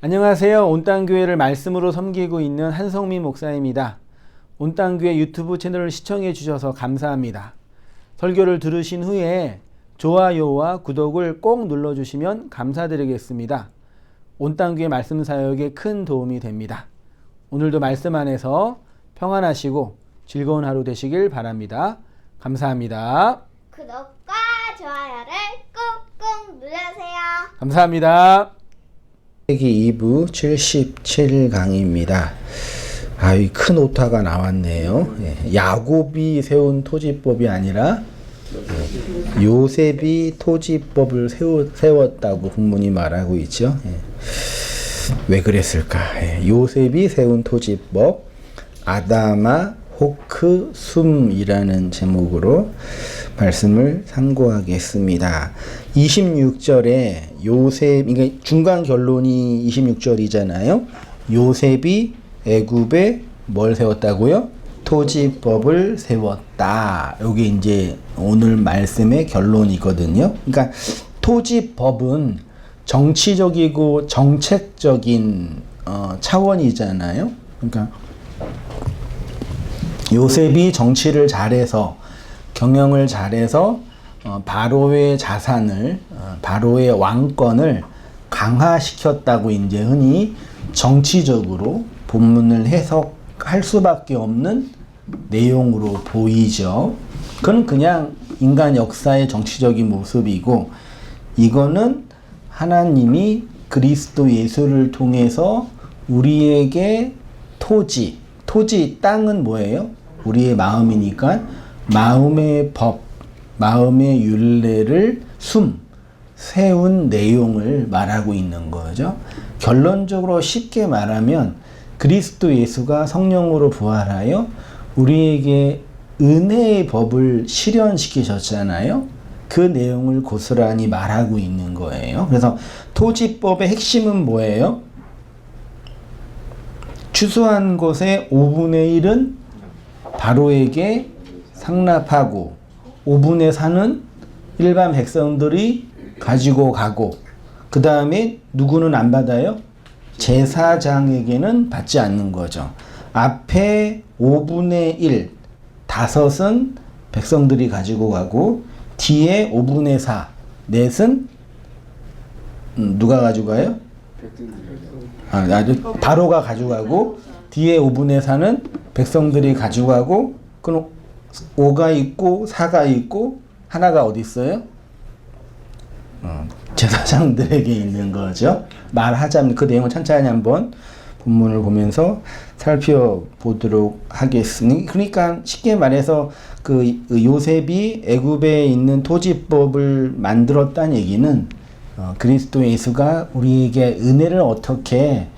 안녕하세요. 온땅교회를 말씀으로 섬기고 있는 한성민 목사입니다. 온땅교회 유튜브 채널을 시청해 주셔서 감사합니다. 설교를 들으신 후에 좋아요와 구독을 꼭 눌러주시면 감사드리겠습니다. 온땅교회 말씀 사역에 큰 도움이 됩니다. 오늘도 말씀 안에서 평안하시고 즐거운 하루 되시길 바랍니다. 감사합니다. 구독과 좋아요를 꾹꾹 눌러주세요. 감사합니다. 세기 2부 77강입니다. 이 큰 오타가 나왔네요. 야곱이 세운 토지법이 아니라 요셉이 토지법을 세웠다고 본문이 말하고 있죠. 왜 그랬을까? 요셉이 세운 토지법, 아다마 호크 숨이라는 제목으로 말씀을 상고하겠습니다. 26절에 요셉, 그러니까 중간 결론이 26절이잖아요. 요셉이 애굽에 뭘 세웠다고요? 토지법을 세웠다. 이게 이제 오늘 말씀의 결론이거든요. 그러니까 토지법은 정치적이고 정책적인 차원이잖아요. 그러니까 요셉이 정치를 잘해서 경영을 잘해서 바로의 자산을 바로의 왕권을 강화시켰다고 이제 흔히 정치적으로 본문을 해석할 수밖에 없는 내용으로 보이죠. 그건 그냥 인간 역사의 정치적인 모습이고, 이거는 하나님이 그리스도 예수를 통해서 우리에게 토지 땅은 뭐예요? 우리의 마음이니까 마음의 법, 마음의 율례를 세운 내용을 말하고 있는 거죠. 결론적으로 쉽게 말하면 그리스도 예수가 성령으로 부활하여 우리에게 은혜의 법을 실현시키셨잖아요. 그 내용을 고스란히 말하고 있는 거예요. 그래서 토지법의 핵심은 뭐예요? 추수한 것의 5분의 1은 바로에게 상납하고 5분의 4는 일반 백성들이 가지고 가고, 그 다음에 누구는 안 받아요? 제사장에게는 받지 않는 거죠. 앞에 5분의 1, 5은 백성들이 가지고 가고, 뒤에 5분의 4, 넷은 누가 가지고 가요? 바로가 가져가고, 뒤에 5분의 4는 백성들이 가지고 가고, 그럼 5가 있고 4가 있고 하나가 어디 있어요? 제사장들에게 있는 거죠. 말하자면 그 내용을 천천히 한번 본문을 보면서 살펴보도록 하겠습니다. 그러니까 쉽게 말해서 그 요셉이 애굽에 있는 토지법을 만들었다는 얘기는 그리스도 예수가 우리에게 은혜를 어떻게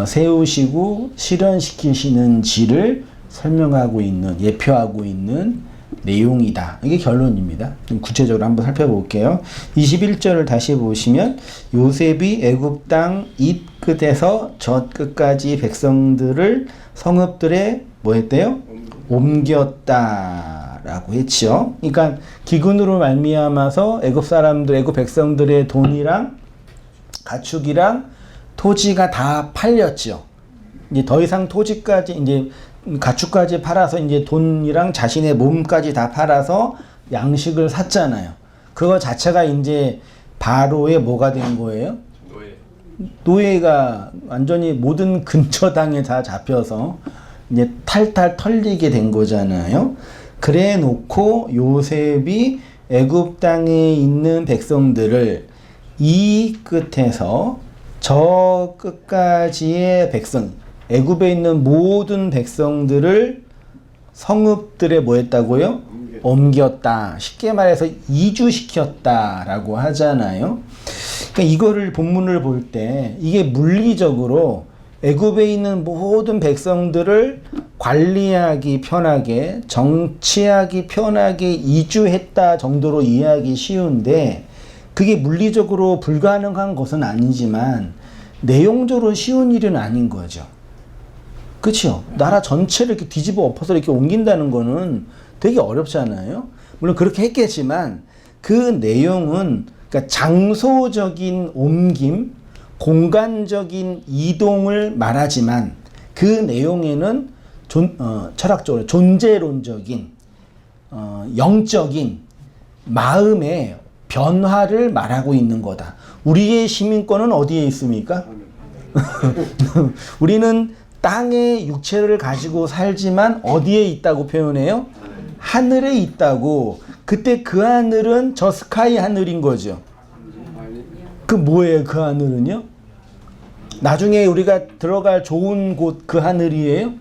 세우시고 실현시키시는지를 설명하고 있는, 예표하고 있는 내용이다. 이게 결론입니다. 좀 구체적으로 한번 살펴볼게요. 21절을 다시 보시면 요셉이 애굽 땅 이 끝에서 저 끝까지 백성들을 성읍들에 뭐 했대요? 옮겼다라고 했죠. 그러니까 기근으로 말미암아서 애굽 사람들, 애굽 백성들의 돈이랑 가축이랑 토지가 다 팔렸죠. 이제 더 이상 토지까지, 이제 가축까지 팔아서 이제 돈이랑 자신의 몸까지 다 팔아서 양식을 샀잖아요. 그거 자체가 이제 바로의 뭐가 된 거예요? 노예가 완전히 모든 근처 당에 다 잡혀서 이제 탈탈 털리게 된 거잖아요. 그래 놓고 요셉이 애굽 땅에 있는 백성들을 이 끝에서 저 끝까지의 백성, 애굽에 있는 모든 백성들을 성읍들에 뭐 했다고요? 옮겼다. 쉽게 말해서 이주시켰다라고 하잖아요. 그러니까 이거를 본문을 볼 때 이게 물리적으로 애굽에 있는 모든 백성들을 관리하기 편하게, 정치하기 편하게 이주했다 정도로 이해하기 쉬운데, 그게 물리적으로 불가능한 것은 아니지만 내용적으로 쉬운 일은 아닌 거죠. 그렇죠? 나라 전체를 이렇게 뒤집어 엎어서 이렇게 옮긴다는 거는 되게 어렵잖아요. 물론 그렇게 했겠지만 그 내용은, 그러니까 장소적인 옮김, 공간적인 이동을 말하지만 그 내용에는 철학적으로 존재론적인 영적인 마음의 변화를 말하고 있는 거다. 우리의 시민권은 어디에 있습니까? 우리는 땅의 육체를 가지고 살지만 어디에 있다고 표현해요? 하늘에 있다고. 그때 그 하늘은 저 스카이 하늘인 거죠. 그 뭐예요? 그 하늘은요? 나중에 우리가 들어갈 좋은 곳 그 하늘이에요?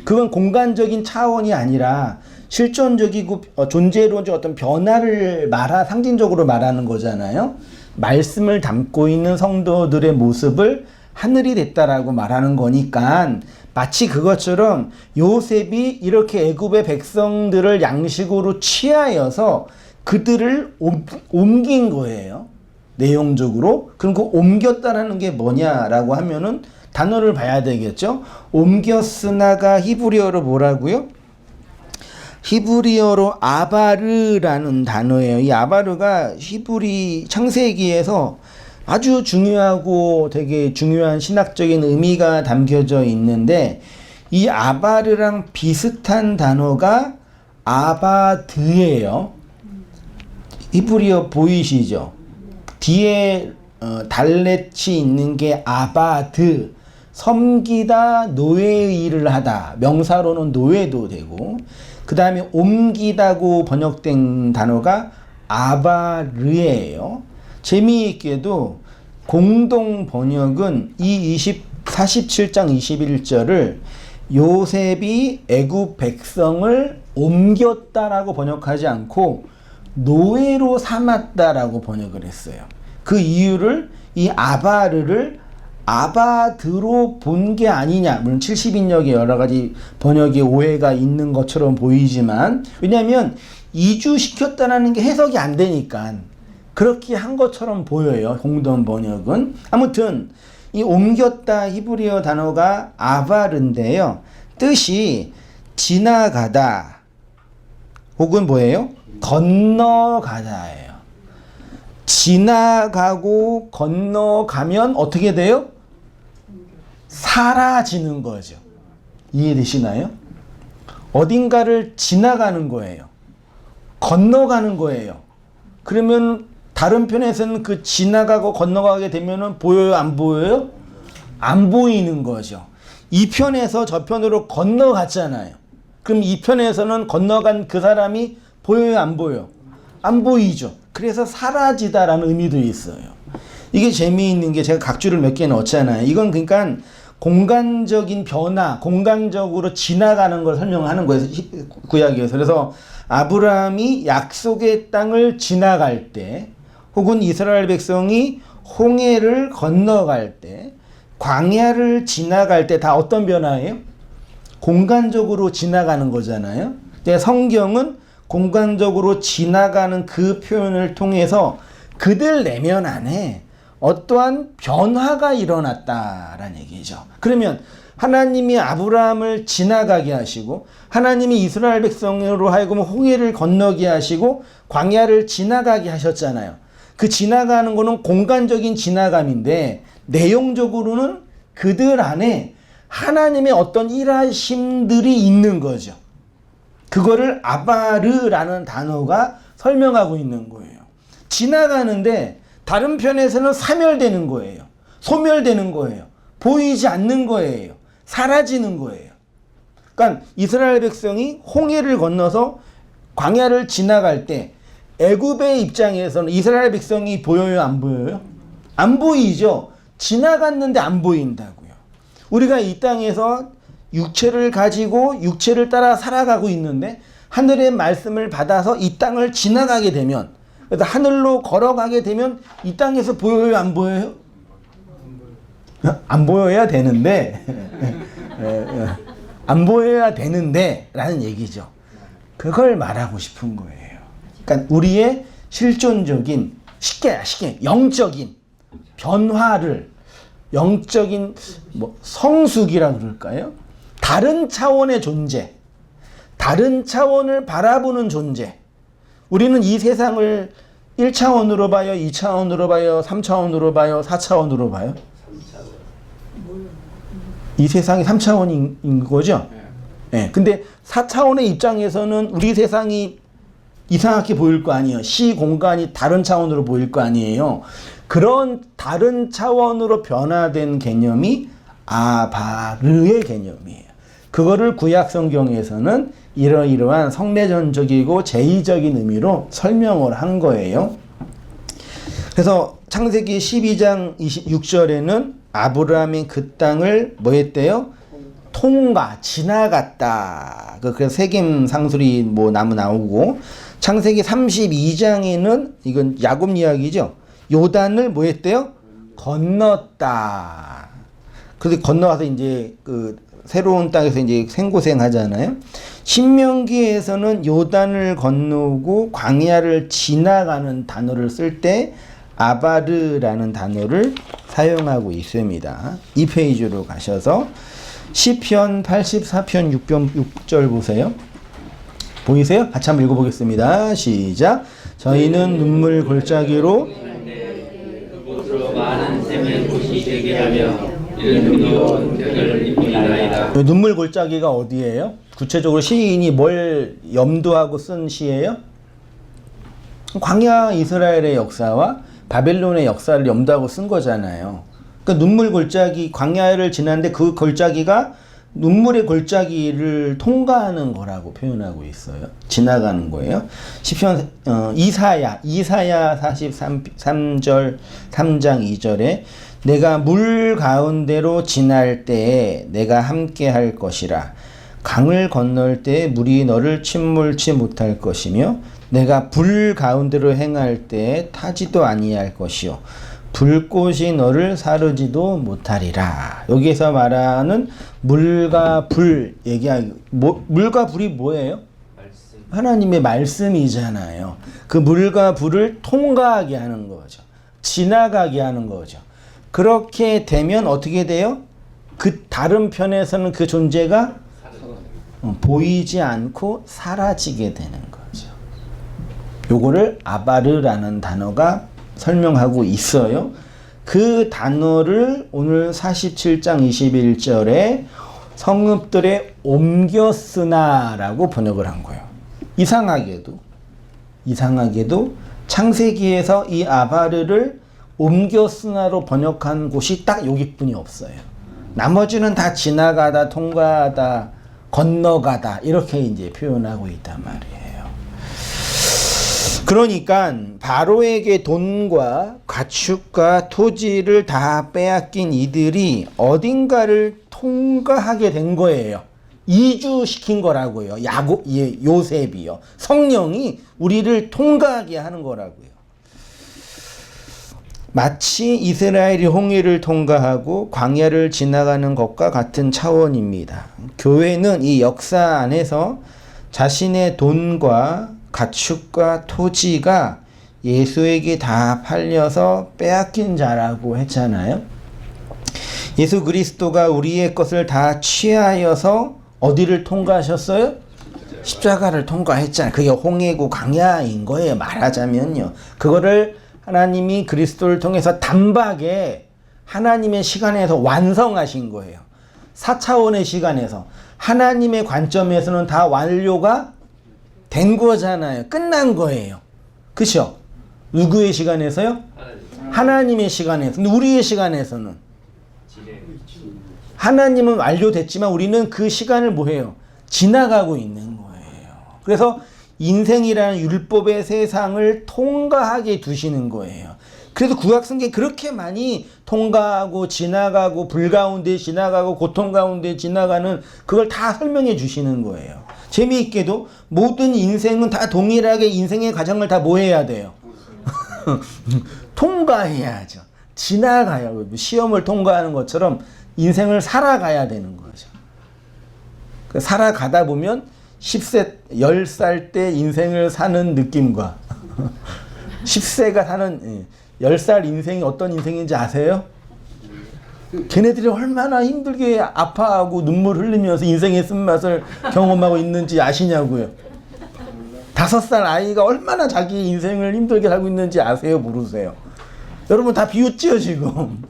그건 공간적인 차원이 아니라 실존적이고 존재론적 어떤 변화를 상징적으로 말하는 거잖아요. 말씀을 담고 있는 성도들의 모습을 하늘이 됐다라고 말하는 거니까 마치 그것처럼 요셉이 이렇게 애굽의 백성들을 양식으로 취하여서 그들을 옮긴 거예요. 내용적으로. 그럼 그 옮겼다라는 게 뭐냐라고 하면은 단어를 봐야 되겠죠. 옮겼으나가 히브리어로 뭐라고요? 히브리어로 아바르라는 단어예요. 이 아바르가 히브리 창세기에서 아주 중요하고 되게 중요한 신학적인 의미가 담겨져 있는데 이 아바르랑 비슷한 단어가 아바드예요. 히브리어 보이시죠? 뒤에 달렛이 있는 게 아바드, 섬기다, 노예의 일을 하다. 명사로는 노예도 되고 그 다음에 옮기다고 번역된 단어가 아바르예요. 재미있게도 공동 번역은 이 47장 21절을 요셉이 애굽 백성을 옮겼다라고 번역하지 않고 노예로 삼았다라고 번역을 했어요. 그 이유를 이 아바르를 아바드로 본 게 아니냐. 물론 70인역에 여러 가지 번역의 오해가 있는 것처럼 보이지만 왜냐하면 이주시켰다라는 게 해석이 안 되니까 그렇게 한 것처럼 보여요. 공동 번역은. 아무튼 이 옮겼다 히브리어 단어가 아바르인데요. 뜻이 지나가다 혹은 뭐예요? 건너가다예요. 지나가고 건너가면 어떻게 돼요? 사라지는 거죠. 이해되시나요? 어딘가를 지나가는 거예요. 건너가는 거예요. 그러면 다른 편에서는 그 지나가고 건너가게 되면은 보여요? 안 보여요? 안 보이는 거죠. 이 편에서 저 편으로 건너갔잖아요. 그럼 이 편에서는 건너간 그 사람이 보여요? 안 보여요? 안 보이죠. 그래서 사라지다라는 의미도 있어요. 이게 재미있는 게 제가 각주를 몇 개 넣었잖아요. 이건 그러니까 공간적인 변화, 공간적으로 지나가는 걸 설명하는 거예요. 구약에서. 그래서 아브라함이 약속의 땅을 지나갈 때 혹은 이스라엘 백성이 홍해를 건너갈 때 광야를 지나갈 때 다 어떤 변화예요? 공간적으로 지나가는 거잖아요. 근데 성경은 공간적으로 지나가는 그 표현을 통해서 그들 내면 안에 어떠한 변화가 일어났다라는 얘기죠. 그러면 하나님이 아브라함을 지나가게 하시고 하나님이 이스라엘 백성으로 하여금 홍해를 건너게 하시고 광야를 지나가게 하셨잖아요. 그 지나가는 거는 공간적인 지나감인데 내용적으로는 그들 안에 하나님의 어떤 일하심들이 있는 거죠. 그거를 아바르라는 단어가 설명하고 있는 거예요. 지나가는데 다른 편에서는 사멸되는 거예요. 소멸되는 거예요. 보이지 않는 거예요. 사라지는 거예요. 그러니까 이스라엘 백성이 홍해를 건너서 광야를 지나갈 때 애굽의 입장에서는 이스라엘 백성이 보여요? 안 보여요? 안 보이죠. 지나갔는데 안 보인다고요. 우리가 이 땅에서 육체를 가지고 육체를 따라 살아가고 있는데 하늘의 말씀을 받아서 이 땅을 지나가게 되면 그래서 하늘로 걸어가게 되면 이 땅에서 보여요? 안 보여요? 안 보여야 되는데 안 보여야 되는데 라는 얘기죠. 그걸 말하고 싶은 거예요. 그러니까 우리의 실존적인 쉽게 영적인 변화를 영적인 성숙이라 그럴까요? 다른 차원의 존재, 다른 차원을 바라보는 존재. 우리는 이 세상을 1차원으로 봐요? 2차원으로 봐요? 3차원으로 봐요? 4차원으로 봐요? 이 세상이 3차원인 거죠? 네. 근데 4차원의 입장에서는 우리 세상이 이상하게 보일 거 아니에요. 시 공간이 다른 차원으로 보일 거 아니에요. 그런 다른 차원으로 변화된 개념이 아바르의 개념이에요. 그거를 구약 성경에서는 이러이러한 성내전적이고 제의적인 의미로 설명을 한 거예요. 그래서 창세기 12장 26절에는 아브라함이 그 땅을 뭐 했대요? 지나갔다. 그래서 세겜 상술이 뭐 나오고, 창세기 32장에는 이건 야곱 이야기죠. 요단을 뭐 했대요? 건넜다. 그래서 건너가서 이제 그 새로운 땅에서 이제 생고생 하잖아요. 신명기에서는 요단을 건너고 광야를 지나가는 단어를 쓸 때 아바르라는 단어를 사용하고 있습니다. 이 페이지로 가셔서 시편 84편 6절 보세요. 보이세요? 같이 한번 읽어보겠습니다. 시작. 저희는 눈물 골짜기로 그곳으로 많은 샘의 곳이 되게 하며 이름도 벽을 입으리나이다. 눈물 골짜기가 어디예요? 구체적으로 시인이 뭘 염두하고 쓴 시예요? 광야 이스라엘의 역사와 바벨론의 역사를 염두하고 쓴 거잖아요. 그러니까 눈물 골짜기, 광야를 지났는데 그 골짜기가 눈물의 골짜기를 통과하는 거라고 표현하고 있어요. 지나가는 거예요. 시편 이사야 43절 3장 2절에 내가 물 가운데로 지날 때에 내가 함께 할 것이라. 강을 건널 때에 물이 너를 침몰치 못할 것이며 내가 불 가운데로 행할 때에 타지도 아니할 것이요 불꽃이 너를 사르지도 못하리라. 여기에서 말하는 물과 불 물과 불이 뭐예요? 하나님의 말씀이잖아요. 그 물과 불을 통과하게 하는 거죠. 지나가게 하는 거죠. 그렇게 되면 어떻게 돼요? 그 다른 편에서는 그 존재가 보이지 않고 사라지게 되는 거죠. 요거를 아바르라는 단어가 설명하고 있어요. 그 단어를 오늘 47장 21절에 성읍들에 옮겼으나라고 번역을 한 거예요. 이상하게도 창세기에서 이 아바르를 옮겼으나로 번역한 곳이 딱 여기뿐이 없어요. 나머지는 다 지나가다, 통과하다, 건너가다 이렇게 이제 표현하고 있단 말이에요. 그러니까 바로에게 돈과 가축과 토지를 다 빼앗긴 이들이 어딘가를 통과하게 된 거예요. 이주시킨 거라고요. 요셉이요. 성령이 우리를 통과하게 하는 거라고요. 마치 이스라엘이 홍해를 통과하고 광야를 지나가는 것과 같은 차원입니다. 교회는 이 역사 안에서 자신의 돈과 가축과 토지가 예수에게 다 팔려서 빼앗긴 자라고 했잖아요. 예수 그리스도가 우리의 것을 다 취하여서 어디를 통과하셨어요? 십자가를 통과했잖아요. 그게 홍해고 광야인 거예요. 말하자면요. 그거를 하나님이 그리스도를 통해서 단박에 하나님의 시간에서 완성하신 거예요. 4차원의 시간에서 하나님의 관점에서는 다 완료가 된 거잖아요. 끝난 거예요. 그렇죠? 누구의 시간에서요? 하나님의 시간에서. 근데 우리의 시간에서는 하나님은 완료됐지만 우리는 그 시간을 뭐해요? 지나가고 있는 거예요. 그래서 인생이라는 율법의 세상을 통과하게 두시는 거예요. 그래서 구약성경이 그렇게 많이 통과하고 지나가고 불 가운데 지나가고 고통 가운데 지나가는 그걸 다 설명해 주시는 거예요. 재미있게도 모든 인생은 다 동일하게 인생의 과정을 다 뭐 해야 돼요? 통과해야죠. 지나가요. 시험을 통과하는 것처럼 인생을 살아가야 되는 거죠. 살아가다 보면 10살 때 인생을 사는 느낌과 10세가 사는 10살 인생이 어떤 인생인지 아세요? 걔네들이 얼마나 힘들게 아파하고 눈물 흘리면서 인생의 쓴맛을 경험하고 있는지 아시냐고요. 다 5살 아이가 얼마나 자기 인생을 힘들게 살고 있는지 아세요? 모르세요? 여러분 다 비웃지요 지금.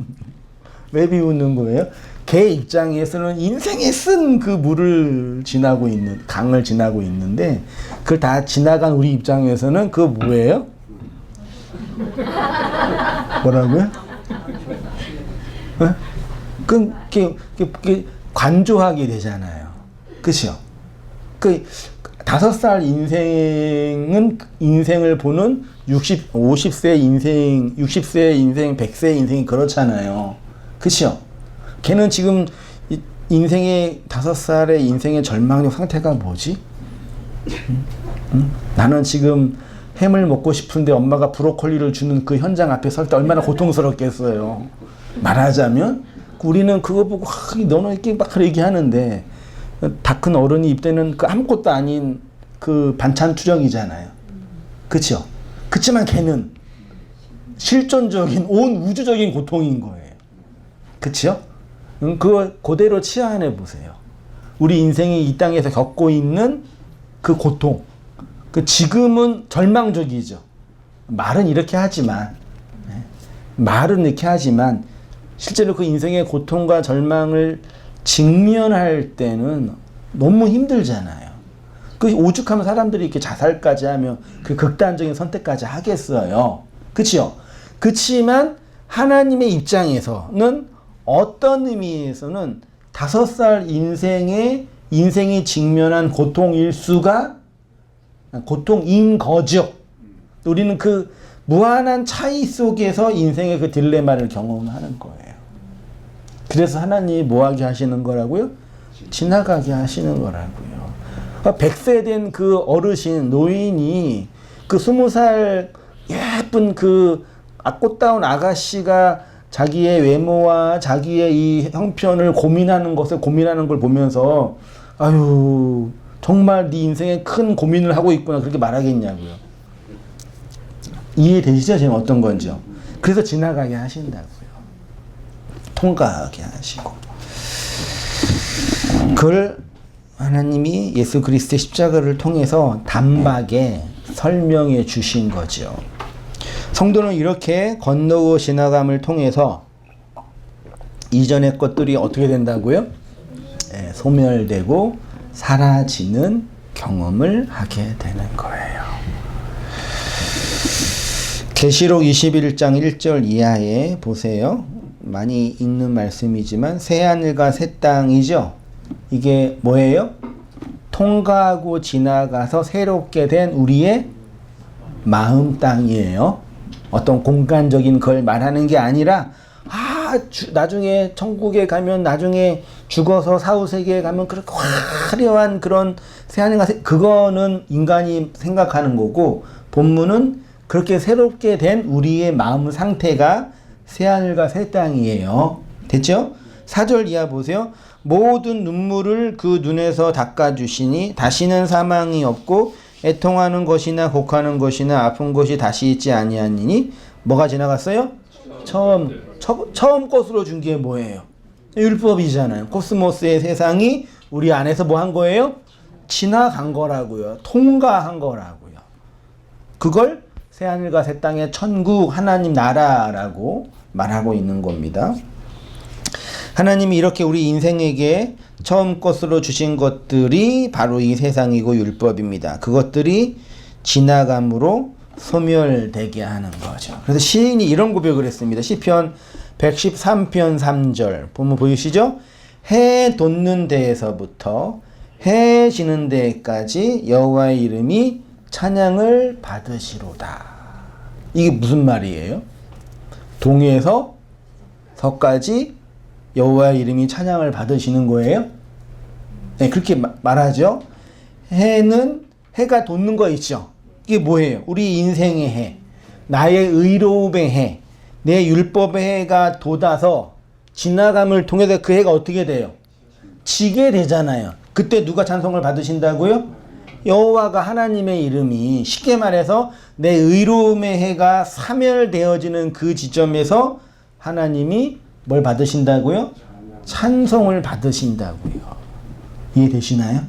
왜 비웃는 거예요? 걔 입장에서는 인생에 쓴 그 물을 지나고 있는, 강을 지나고 있는데 그걸 다 지나간 우리 입장에서는 그거 뭐예요? 뭐라고요? 그 관조하게 되잖아요. 그렇죠? 그 5살 인생을 보는 50세 인생, 60세 인생, 100세 인생이 그렇잖아요. 그렇죠? 걔는 지금 인생의 5살의 인생의 절망적 상태가 뭐지? 응? 나는 지금 햄을 먹고 싶은데 엄마가 브로콜리를 주는 그 현장 앞에 설 때 얼마나 고통스럽겠어요. 말하자면 우리는 그거 보고 너는 이렇게 막 얘기하는데 다 큰 어른이 입대는 그 아무것도 아닌 그 반찬 투정이잖아요. 그렇죠? 그렇지만 걔는 실존적인 온 우주적인 고통인 거예요. 그렇죠? 그거 그대로 치환해 보세요. 우리 인생이 이 땅에서 겪고 있는 그 고통. 그 지금은 절망적이죠. 말은 이렇게 하지만 실제로 그 인생의 고통과 절망을 직면할 때는 너무 힘들잖아요. 그 오죽하면 사람들이 이렇게 자살까지 하면 그 극단적인 선택까지 하겠어요. 그렇죠? 그렇지만 하나님의 입장에서는 어떤 의미에서는 5살 인생이 직면한 고통인 거죠. 우리는 그 무한한 차이 속에서 인생의 그 딜레마를 경험하는 거예요. 그래서 하나님이 뭐하게 하시는 거라고요? 지나가게 하시는 거라고요. 100세 된 그 어르신, 노인이 그 20살 예쁜 그 꽃다운 아가씨가 자기의 외모와 자기의 이 형편을 고민하는 걸 보면서 아유 정말 네 인생에 큰 고민을 하고 있구나 그렇게 말하겠냐고요. 이해되시죠? 지금 어떤 건지요. 그래서 지나가게 하신다고요. 통과하게 하시고 그걸 하나님이 예수 그리스도의 십자가를 통해서 단박에 설명해 주신 거죠. 성도는 이렇게 건너고 지나감을 통해서 이전의 것들이 어떻게 된다고요? 소멸되고 사라지는 경험을 하게 되는 거예요. 계시록 21장 1절 이하에 보세요. 많이 읽는 말씀이지만 새하늘과 새 땅이죠. 이게 뭐예요? 통과하고 지나가서 새롭게 된 우리의 마음 땅이에요. 어떤 공간적인 걸 말하는 게 아니라 나중에 천국에 가면 나중에 죽어서 사후세계에 가면 그렇게 화려한 그런 새하늘과 그거는 인간이 생각하는 거고 본문은 그렇게 새롭게 된 우리의 마음 상태가 새하늘과 새 땅이에요. 됐죠? 4절 이하 보세요. 모든 눈물을 그 눈에서 닦아주시니 다시는 사망이 없고 애통하는 것이나 곡하는 것이나 아픈 것이 다시 있지 아니하니니 뭐가 지나갔어요? 처음 것으로 준 게 뭐예요? 율법이잖아요. 코스모스의 세상이 우리 안에서 뭐 한 거예요? 지나간 거라고요. 통과한 거라고요. 그걸 새하늘과 새 땅의 천국 하나님 나라라고 말하고 있는 겁니다. 하나님이 이렇게 우리 인생에게 처음 것으로 주신 것들이 바로 이 세상이고 율법입니다. 그것들이 지나감으로 소멸되게 하는 거죠. 그래서 시인이 이런 고백을 했습니다. 시편 113편 3절 보면 보이시죠? 해 돋는 데에서부터 해 지는 데까지 여호와의 이름이 찬양을 받으시로다. 이게 무슨 말이에요? 동에서 서까지 여호와의 이름이 찬양을 받으시는 거예요? 네, 그렇게 말하죠. 해가 돋는 거 있죠. 이게 뭐예요? 우리 인생의 해, 나의 의로움의 해, 내 율법의 해가 돋아서 지나감을 통해서 그 해가 어떻게 돼요? 지게 되잖아요. 그때 누가 찬송을 받으신다고요? 여호와가 하나님의 이름이 쉽게 말해서 내 의로움의 해가 사멸되어지는 그 지점에서 하나님이 뭘 받으신다고요? 찬송을 받으신다고요. 이해되시나요?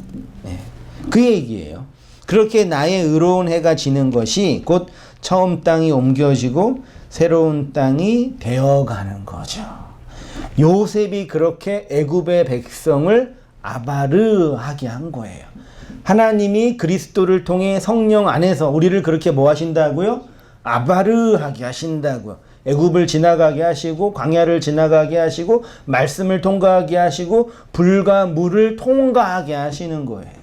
네. 그 얘기예요. 그렇게 나의 의로운 해가 지는 것이 곧 처음 땅이 옮겨지고 새로운 땅이 되어가는 거죠. 요셉이 그렇게 애굽의 백성을 아바르하게 한 거예요. 하나님이 그리스도를 통해 성령 안에서 우리를 그렇게 뭐 하신다고요? 아바르하게 하신다고요. 애굽을 지나가게 하시고 광야를 지나가게 하시고 말씀을 통과하게 하시고 불과 물을 통과하게 하시는 거예요.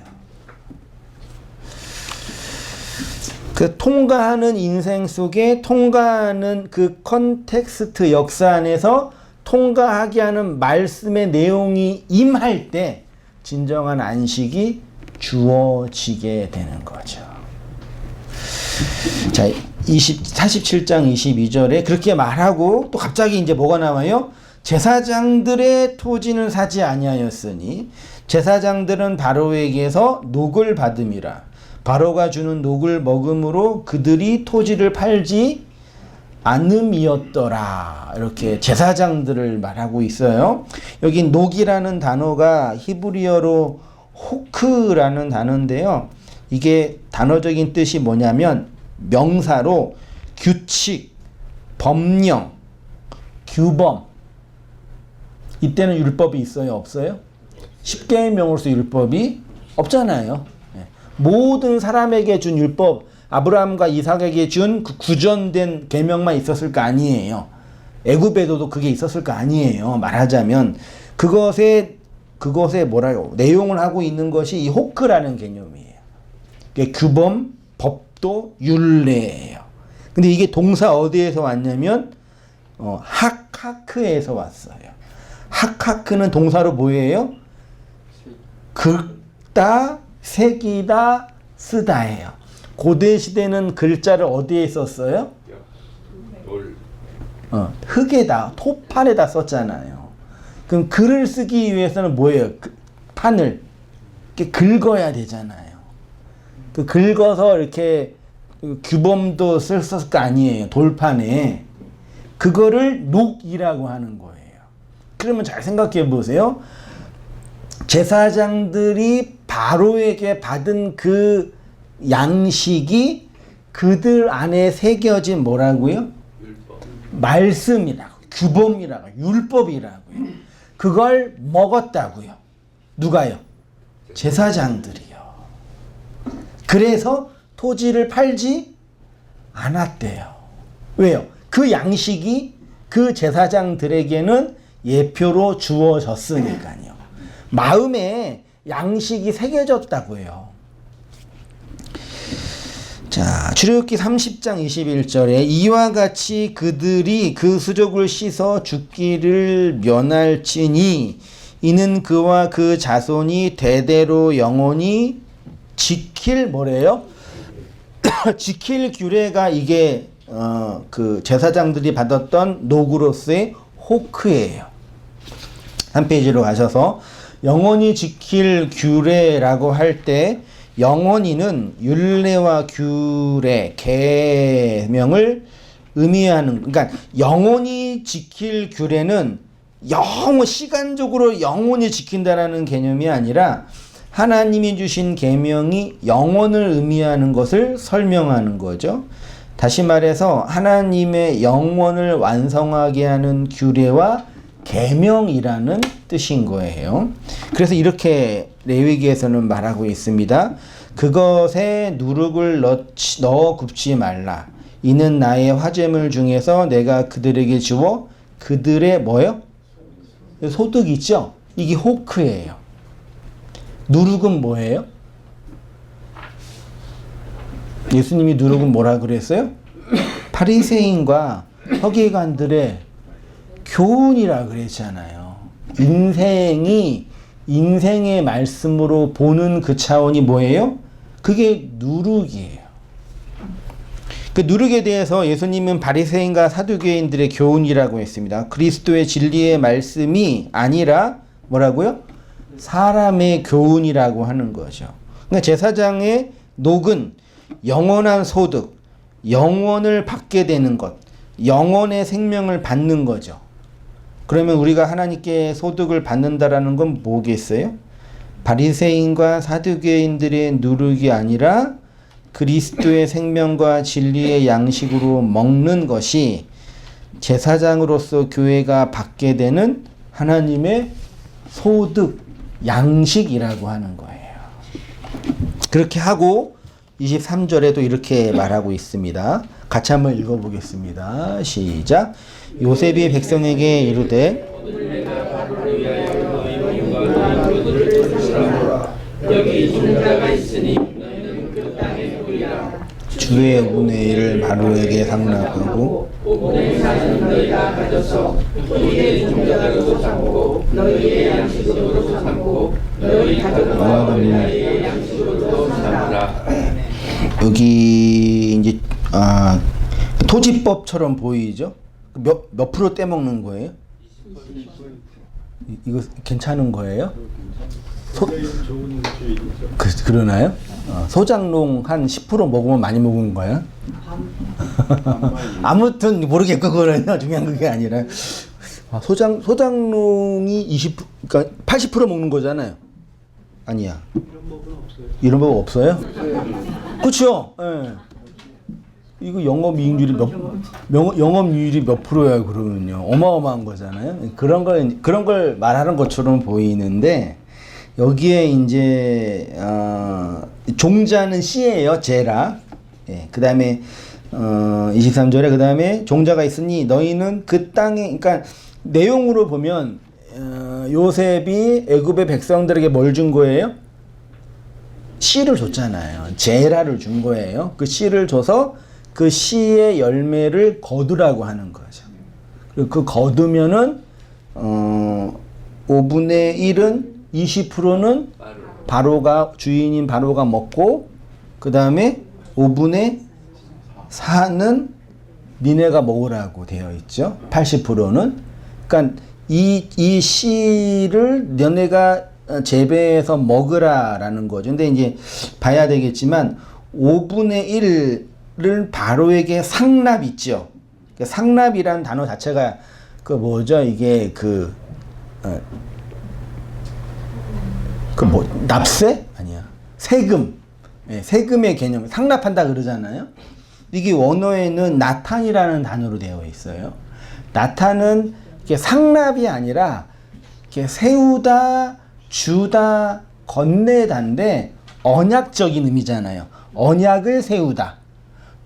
그 통과하는 인생 속에 통과하는 그 컨텍스트 역사 안에서 통과하게 하는 말씀의 내용이 임할 때 진정한 안식이 주어지게 되는 거죠. 자, 47장 22절에 그렇게 말하고 또 갑자기 이제 뭐가 나와요? 제사장들의 토지는 사지 아니하였으니 제사장들은 바로에게서 녹을 받음이라. 바로가 주는 녹을 먹음으로 그들이 토지를 팔지 않음이었더라. 이렇게 제사장들을 말하고 있어요. 여기 녹이라는 단어가 히브리어로 호크라는 단어인데요. 이게 단어적인 뜻이 뭐냐면 명사로 규칙, 법령, 규범. 이때는 율법이 있어요? 없어요? 십계명으로서 율법이 없잖아요. 모든 사람에게 준 율법, 아브라함과 이삭에게 준 그 구전된 계명만 있었을 거 아니에요. 애굽에도 그게 있었을 거 아니에요. 말하자면 그것에 뭐라고 내용을 하고 있는 것이 이 호크라는 개념이에요. 이게 규범, 법도, 율례예요. 근데 이게 동사 어디에서 왔냐면 하카크에서 왔어요. 하카크는 동사로 뭐예요? 긁다, 새기다, 쓰다예요. 고대 시대는 글자를 어디에 썼어요? 흙에다, 토판에다 썼잖아요. 그럼 글을 쓰기 위해서는 뭐예요? 판을 이렇게 긁어야 되잖아요. 그 긁어서 이렇게 규범도 썼을 거 아니에요. 돌판에. 그거를 녹이라고 하는 거예요. 그러면 잘 생각해 보세요. 제사장들이 바로에게 받은 그 양식이 그들 안에 새겨진 뭐라고요? 말씀이라고, 규범이라고, 율법이라고요. 그걸 먹었다고요. 누가요? 제사장들이요. 그래서 토지를 팔지 않았대요. 왜요? 그 양식이 그 제사장들에게는 예표로 주어졌으니까요. 마음에 양식이 새겨졌다고요. 자, 출애굽기 30장 21절에 이와 같이 그들이 그 수족을 씻어 죽기를 면할지니 이는 그와 그 자손이 대대로 영원히 지킬 뭐래요? 지킬 규례가 이게 그 제사장들이 받았던 녹으로서의 호크예요. 한 페이지로 가셔서 영원히 지킬 규례라고 할 때 영원히는 율례와 규례, 계명을 의미하는, 그러니까 영원히 지킬 규례는 시간적으로 영원히 지킨다라는 개념이 아니라 하나님이 주신 계명이 영원을 의미하는 것을 설명하는 거죠. 다시 말해서 하나님의 영원을 완성하게 하는 규례와 계명이라는 뜻인 거예요. 그래서 이렇게 레위기에서는 말하고 있습니다. 그것에 누룩을 넣어 굽지 말라. 이는 나의 화제물 중에서 내가 그들에게 주어 그들의 뭐요? 소득 있죠? 이게 호크예요. 누룩은 뭐예요? 예수님이 누룩은 뭐라 그랬어요? 바리새인과 서기관들의 교훈이라 그랬잖아요. 인생의 말씀으로 보는 그 차원이 뭐예요? 그게 누룩이에요. 그 누룩에 대해서 예수님은 바리새인과 사두개인들의 교훈이라고 했습니다. 그리스도의 진리의 말씀이 아니라 뭐라고요? 사람의 교훈이라고 하는 거죠. 그러니까 제사장의 녹은 영원한 소득, 영원을 받게 되는 것, 영원의 생명을 받는 거죠. 그러면 우리가 하나님께 소득을 받는다라는 건 뭐겠어요? 바리새인과 사두개인들의 누룩이 아니라 그리스도의 생명과 진리의 양식으로 먹는 것이 제사장으로서 교회가 받게 되는 하나님의 소득, 양식이라고 하는 거예요. 그렇게 하고 23절에도 이렇게 말하고 있습니다. 같이 한번 읽어보겠습니다. 시작. 요셉이 백성에게 이르되 여기 종자가 있으니 너희는 그 땅에 보이라. 주의 5분의 1을 바로에게 상납하고 5분의 4는 너희가 가져서 너희의 종자로 삼고 너희의 양식으로 삼고 너희 가족과 어린아이의 양식으로 삼으라. 여기 이제 토지법처럼 보이죠? 몇 프로 떼먹는 거예요? 이거 괜찮은 거예요? 그러나요? 소장농 한 10% 먹으면 많이 먹은 거야? 아무튼 모르겠고 그거는요. 중요한 그게 아니라 소장농이 20, 그러니까 80% 먹는 거잖아요. 아니야. 이런 법 없어요? 그렇죠. 예. 이거 영업이익률이 몇 프로야 그러면요. 어마어마한 거잖아요. 그런 걸 말하는 것처럼 보이는데 여기에 이제 종자는 씨예요. 제라. 예. 그다음에 23절에 그다음에 종자가 있으니 너희는 그 땅에, 그러니까 내용으로 보면 요셉이 애굽의 백성들에게 뭘 준 거예요? 씨를 줬잖아요. 제라를 준 거예요. 그 씨를 줘서 그 씨의 열매를 거두라고 하는 거죠. 그리고 그 거두면은 5분의 1은 20%는 바로가 주인인 바로가 먹고 그 다음에 5분의 4는 니네가 먹으라고 되어 있죠. 80%는. 그러니까 이 씨를 너네가 재배해서 먹으라라는 거죠. 근데 이제 봐야 되겠지만 5분의 1을 바로에게 상납 있죠. 상납이라는 단어 자체가 그 뭐죠? 이게 납세? 아니야. 세금. 네, 세금의 개념. 상납한다 그러잖아요. 이게 원어에는 나탄이라는 단어로 되어 있어요. 나탄은 이게 상납이 아니라 이렇게 세우다, 주다, 건네다인데 언약적인 의미잖아요. 언약을 세우다.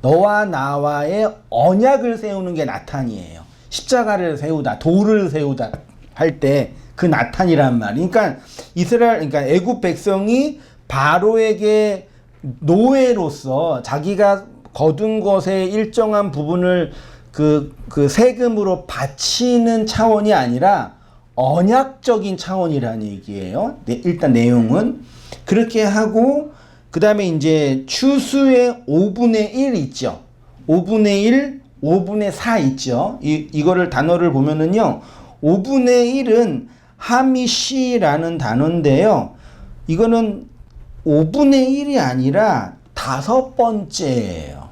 너와 나와의 언약을 세우는 게 나탄이에요. 십자가를 세우다, 돌을 세우다 할 때 그 나탄이란 말이. 그러니까 그러니까 애굽 백성이 바로에게 노예로서 자기가 거둔 것의 일정한 부분을 그 세금으로 바치는 차원이 아니라 언약적인 차원이라는 얘기예요. 일단 내용은 그렇게 하고 그 다음에 이제 추수의 5분의 1 있죠. 5분의 1, 5분의 4 있죠. 이거를 단어를 보면은요. 5분의 1은 하미시라는 단어인데요. 이거는 5분의 1이 아니라 5번째예요.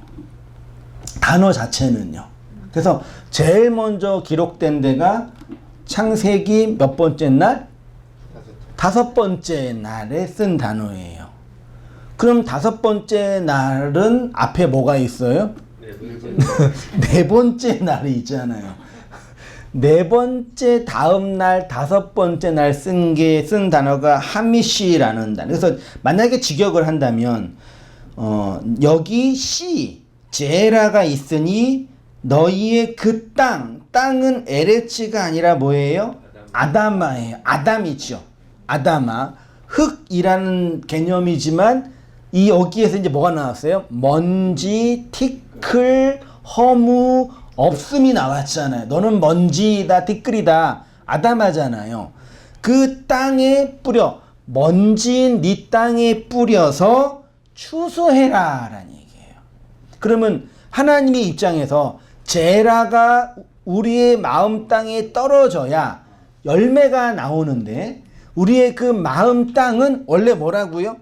단어 자체는요. 그래서 제일 먼저 기록된 데가 창세기 몇 번째 날? 5번째 날에 쓴 단어예요. 그럼 5번째 날은 앞에 뭐가 있어요? 네 번째 날이 있잖아요. 네 번째 다음 날 5번째 날 쓴 단어가 하미시라는 단어. 그래서 만약에 직역을 한다면 여기 시 제라가 있으니 너희의 그 땅은 에레츠가 아니라 뭐예요? 아다마예요. 아담이죠. 아다마. 흙이라는 개념이지만 이 여기에서 이제 뭐가 나왔어요? 먼지, 티끌, 허무, 없음이 나왔잖아요. 너는 먼지다, 티끌이다, 아담하잖아요. 그 땅에 뿌려, 먼지인 네 땅에 뿌려서 추수해라 라는 얘기예요. 그러면 하나님의 입장에서 제라가 우리의 마음 땅에 떨어져야 열매가 나오는데 우리의 그 마음 땅은 원래 뭐라고요?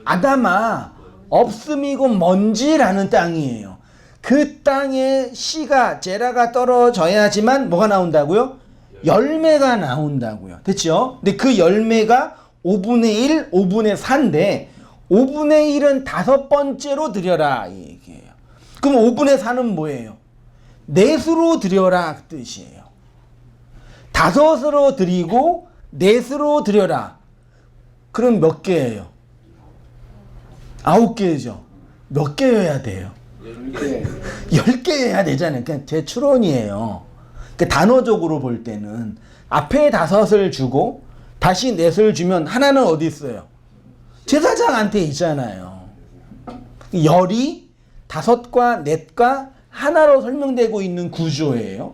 아담아, 없음이고 먼지라는 땅이에요. 그 땅에 씨가 제라가 떨어져야지만 뭐가 나온다고요? 열매가 나온다고요. 됐죠? 근데 그 열매가 5분의 1, 5분의 4인데 5분의 1은 5번째로 드려라 이 얘기예요. 그럼 5분의 4는 뭐예요? 넷으로 드려라 그 뜻이에요. 5으로 드리고 넷으로 드려라. 그럼 몇 개예요? 9개죠. 몇 개여야 돼요? 10개 해야 되잖아요. 그냥 제 추론이에요. 그러니까 단어적으로 볼 때는 앞에 5을 주고 다시 넷을 주면 하나는 어디 있어요? 제사장한테 있잖아요. 열이 5과 넷과 하나로 설명되고 있는 구조예요.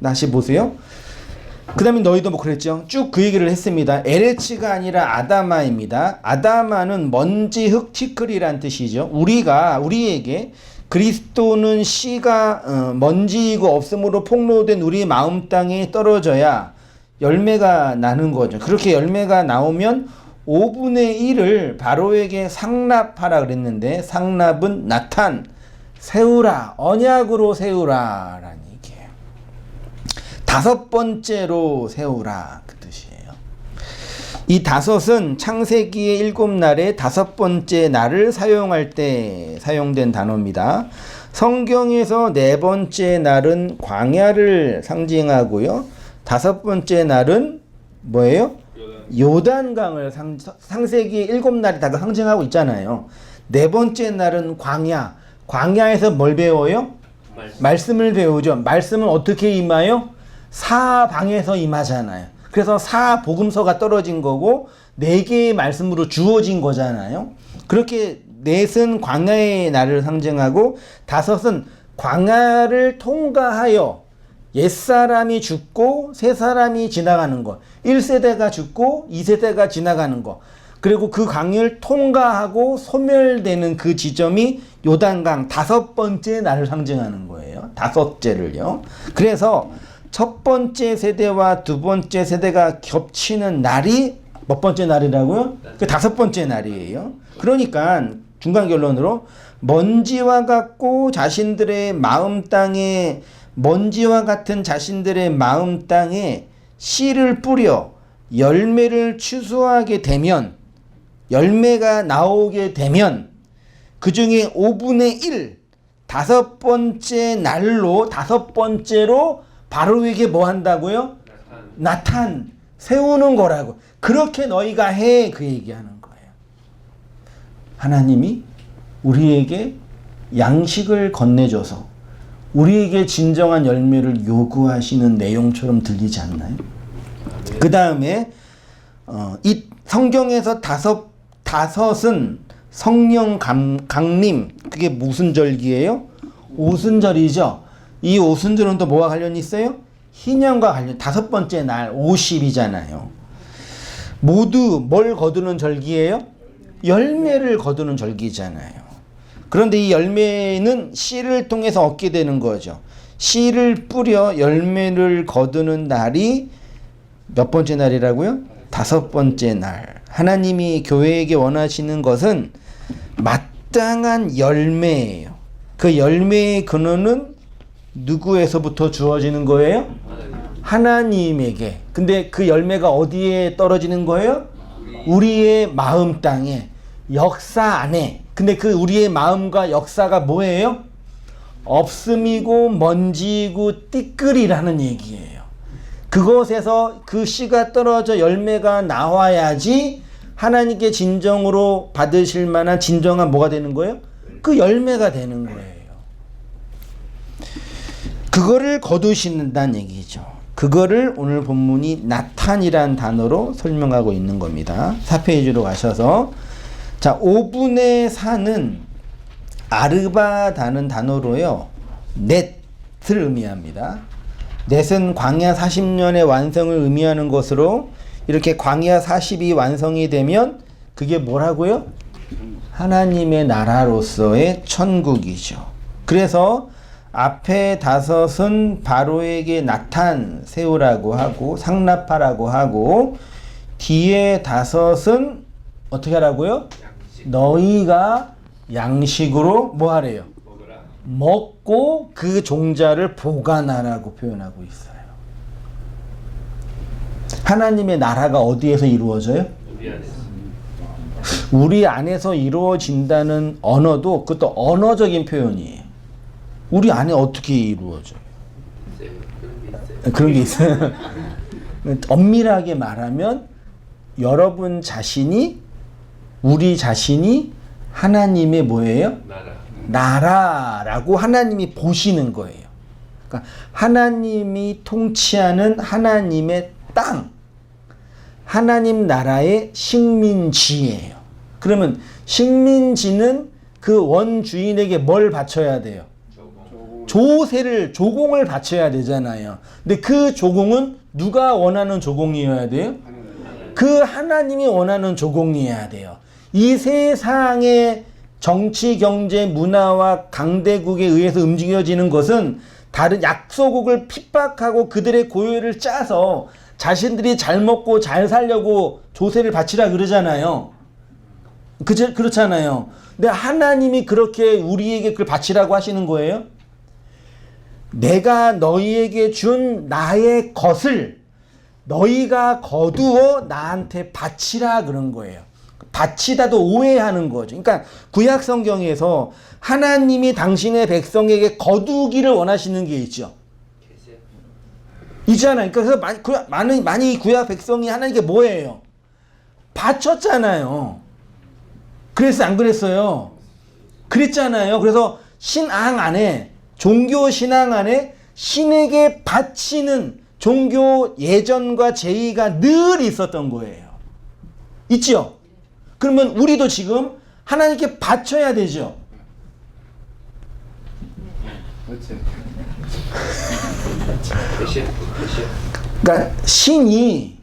다시 보세요. 그 다음에 너희도 뭐 그랬죠? 쭉 그 얘기를 했습니다. 에레치가 아니라 아다마입니다. 아다마는 먼지, 흙, 티끌이란 뜻이죠. 우리에게 그리스도는 씨가 먼지이고 없음으로 폭로된 우리 마음 땅에 떨어져야 열매가 나는 거죠. 그렇게 열매가 나오면 5분의 1을 바로에게 상납하라 그랬는데 상납은 나탄, 세우라, 언약으로 세우라 라는 얘기예요. 5번째로 세우라 그 뜻이에요. 이 5은 창세기의 7날에 5번째 날을 사용할 때 사용된 단어입니다. 성경에서 4번째 날은 광야를 상징하고요. 5번째 날은 뭐예요? 요단강을 창세기 7날이 다 상징하고 있잖아요. 4번째 날은 광야. 광야에서 뭘 배워요? 말씀을 배우죠. 말씀은 어떻게 임하요? 사방에서 임하잖아요. 그래서 사복음서가 떨어진 거고 4개의 말씀으로 주어진 거잖아요. 그렇게 넷은 광야의 날을 상징하고 5은 광야를 통과하여 옛사람이 죽고 새사람이 지나가는 것. 1세대가 죽고 2세대가 지나가는 것. 그리고 그 강을 통과하고 소멸되는 그 지점이 요단강 5번째 날을 상징하는 거예요. 5째를요. 그래서 첫 번째 세대와 두 번째 세대가 겹치는 날이 몇 번째 날이라고요? 그 5번째 날이에요. 그러니까 중간 결론으로 먼지와 같고 자신들의 마음 땅에 먼지와 같은 자신들의 마음 땅에 씨를 뿌려 열매를 추수하게 되면 열매가 나오게 되면 그 중에 5분의 1 5번째 날로 5번째로 바로에게 뭐 한다고요? 나탄 세우는 거라고. 그렇게 너희가 해 그 얘기하는 거예요. 하나님이 우리에게 양식을 건네줘서 우리에게 진정한 열매를 요구하시는 내용처럼 들리지 않나요? 그 다음에 이 성경에서 5은 성령 강림, 그게 무슨 절기예요? 오순절이죠. 이 오순절은 또 뭐와 관련이 있어요? 희년과 관련. 5번째 날 50이잖아요. 모두 뭘 거두는 절기예요? 열매를 거두는 절기잖아요. 그런데 이 열매는 씨를 통해서 얻게 되는 거죠. 씨를 뿌려 열매를 거두는 날이 몇 번째 날이라고요? 5번째 날. 하나님이 교회에게 원하시는 것은 마땅한 열매예요. 그 열매의 근원은 누구에서부터 주어지는 거예요? 하나님에게. 근데 그 열매가 어디에 떨어지는 거예요? 우리의 마음 땅에, 역사 안에. 근데 그 우리의 마음과 역사가 뭐예요? 없음이고 먼지이고 띠끌이라는 얘기예요. 그것에서 그 씨가 떨어져 열매가 나와야지 하나님께 진정으로 받으실 만한 진정한 뭐가 되는 거예요? 그 열매가 되는 거예요. 그거를 거두신다는 얘기죠. 그거를 오늘 본문이 나탄이란 단어로 설명하고 있는 겁니다. 4페이지로 가셔서 자, 5분의 4는 아르바다는 단어로요. 넷을 의미합니다. 넷은 광야 40년의 완성을 의미하는 것으로 이렇게 광야 40이 완성이 되면 그게 뭐라고요? 하나님의 나라로서의 천국이죠. 그래서 앞에 5은 바로에게 나탄 세우라고 하고 상납하라고 하고 뒤에 5은 어떻게 하라고요? 너희가 양식으로 뭐 하래요? 먹고 그 종자를 보관하라고 표현하고 있어요. 하나님의 나라가 어디에서 이루어져요? 우리 안에서. 우리 안에서 이루어진다는 언어도 그것도 언어적인 표현이에요. 우리 안에 어떻게 이루어져요? 그런 게 있어요. 엄밀하게 말하면 여러분 자신이 우리 자신이 하나님의 뭐예요? 나라라고 하나님이 보시는 거예요. 그러니까 하나님이 통치하는 하나님의 땅, 하나님 나라의 식민지예요. 그러면 식민지는 그 원주인에게 뭘 바쳐야 돼요? 조공을 바쳐야 되잖아요. 근데 그 조공은 누가 원하는 조공이어야 돼요? 그 하나님이 원하는 조공이어야 돼요. 이 세상의 정치, 경제, 문화와 강대국에 의해서 움직여지는 것은 다른 약소국을 핍박하고 그들의 고요를 짜서 자신들이 잘 먹고 잘 살려고 조세를 바치라 그러잖아요. 그렇잖아요. 근데 하나님이 그렇게 우리에게 그걸 바치라고 하시는 거예요? 내가 너희에게 준 나의 것을 너희가 거두어 나한테 바치라 그런 거예요. 바치다도 오해하는 거죠. 그러니까 구약 성경에서 하나님이 당신의 백성에게 거두기를 원하시는 게 있죠. 있잖아요. 그러니까 그래서 많이 구약 백성이 하나님께 뭐예요? 바쳤잖아요. 그래서 안 그랬어요? 그랬잖아요. 그래서 신앙 안에 종교 신앙 안에 신에게 바치는 종교 예전과 제의가 늘 있었던 거예요. 있죠? 그러면 우리도 지금 하나님께 바쳐야 되죠. 그러니까 신이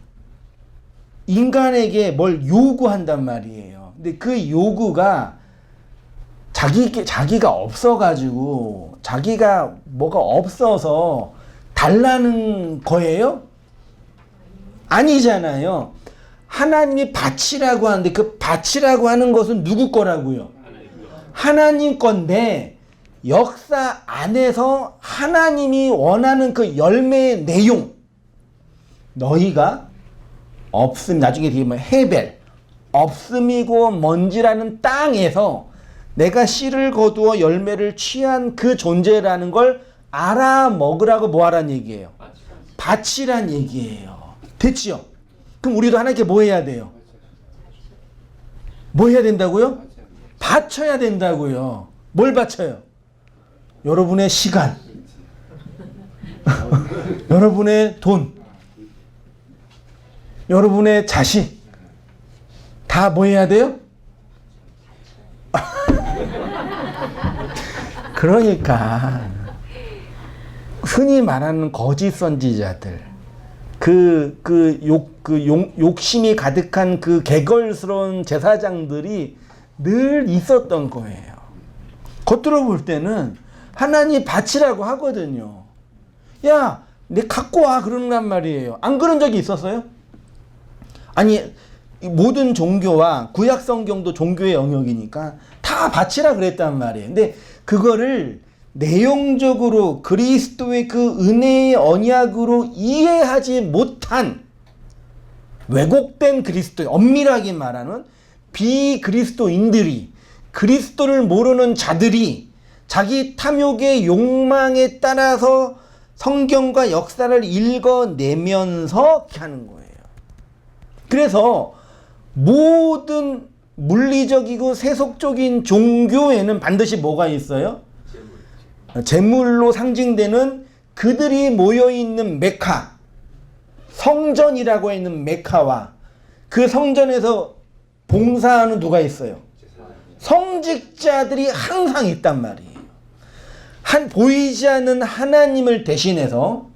인간에게 뭘 요구한단 말이에요. 근데 그 요구가 자기가 없어가지고 자기가 뭐가 없어서 달라는 거예요? 아니잖아요. 하나님이 바치라고 하는데 그 바치라고 하는 것은 누구 거라고요? 하나님 건데 역사 안에서 하나님이 원하는 그 열매의 내용 너희가 없음 나중에 뒤에 뭐 헤벨 없음이고 먼지라는 땅에서 내가 씨를 거두어 열매를 취한 그 존재라는 걸 알아 먹으라고 뭐 하란 얘기예요? 바치란 얘기예요. 됐지요? 그럼 우리도 하나님께 뭐 해야 돼요? 뭐 해야 된다고요? 바쳐야 된다고요. 뭘 바쳐요? 여러분의 시간, 여러분의 돈, 여러분의 자식 다 뭐 해야 돼요? 그러니까 흔히 말하는 거짓 선지자들 욕심이 가득한 그 개걸스러운 제사장들이 늘 있었던 거예요. 겉으로 볼 때는 하나님 바치라고 하거든요. 야, 내 갖고 와 그러는 말이에요. 안 그런 적이 있었어요? 아니 모든 종교와 구약 성경도 종교의 영역이니까 다 바치라 그랬단 말이에요. 근데 그거를 내용적으로 그리스도의 그 은혜의 언약으로 이해하지 못한 왜곡된 그리스도, 엄밀하게 말하는 비그리스도인들이 그리스도를 모르는 자들이 자기 탐욕의 욕망에 따라서 성경과 역사를 읽어내면서 하는 거예요. 그래서 모든 물리적이고 세속적인 종교에는 반드시 뭐가 있어요? 제물로 상징되는 그들이 모여있는 메카, 성전이라고 있는 메카와 그 성전에서 봉사하는 누가 있어요? 성직자들이 항상 있단 말이에요. 보이지 않는 하나님을 대신해서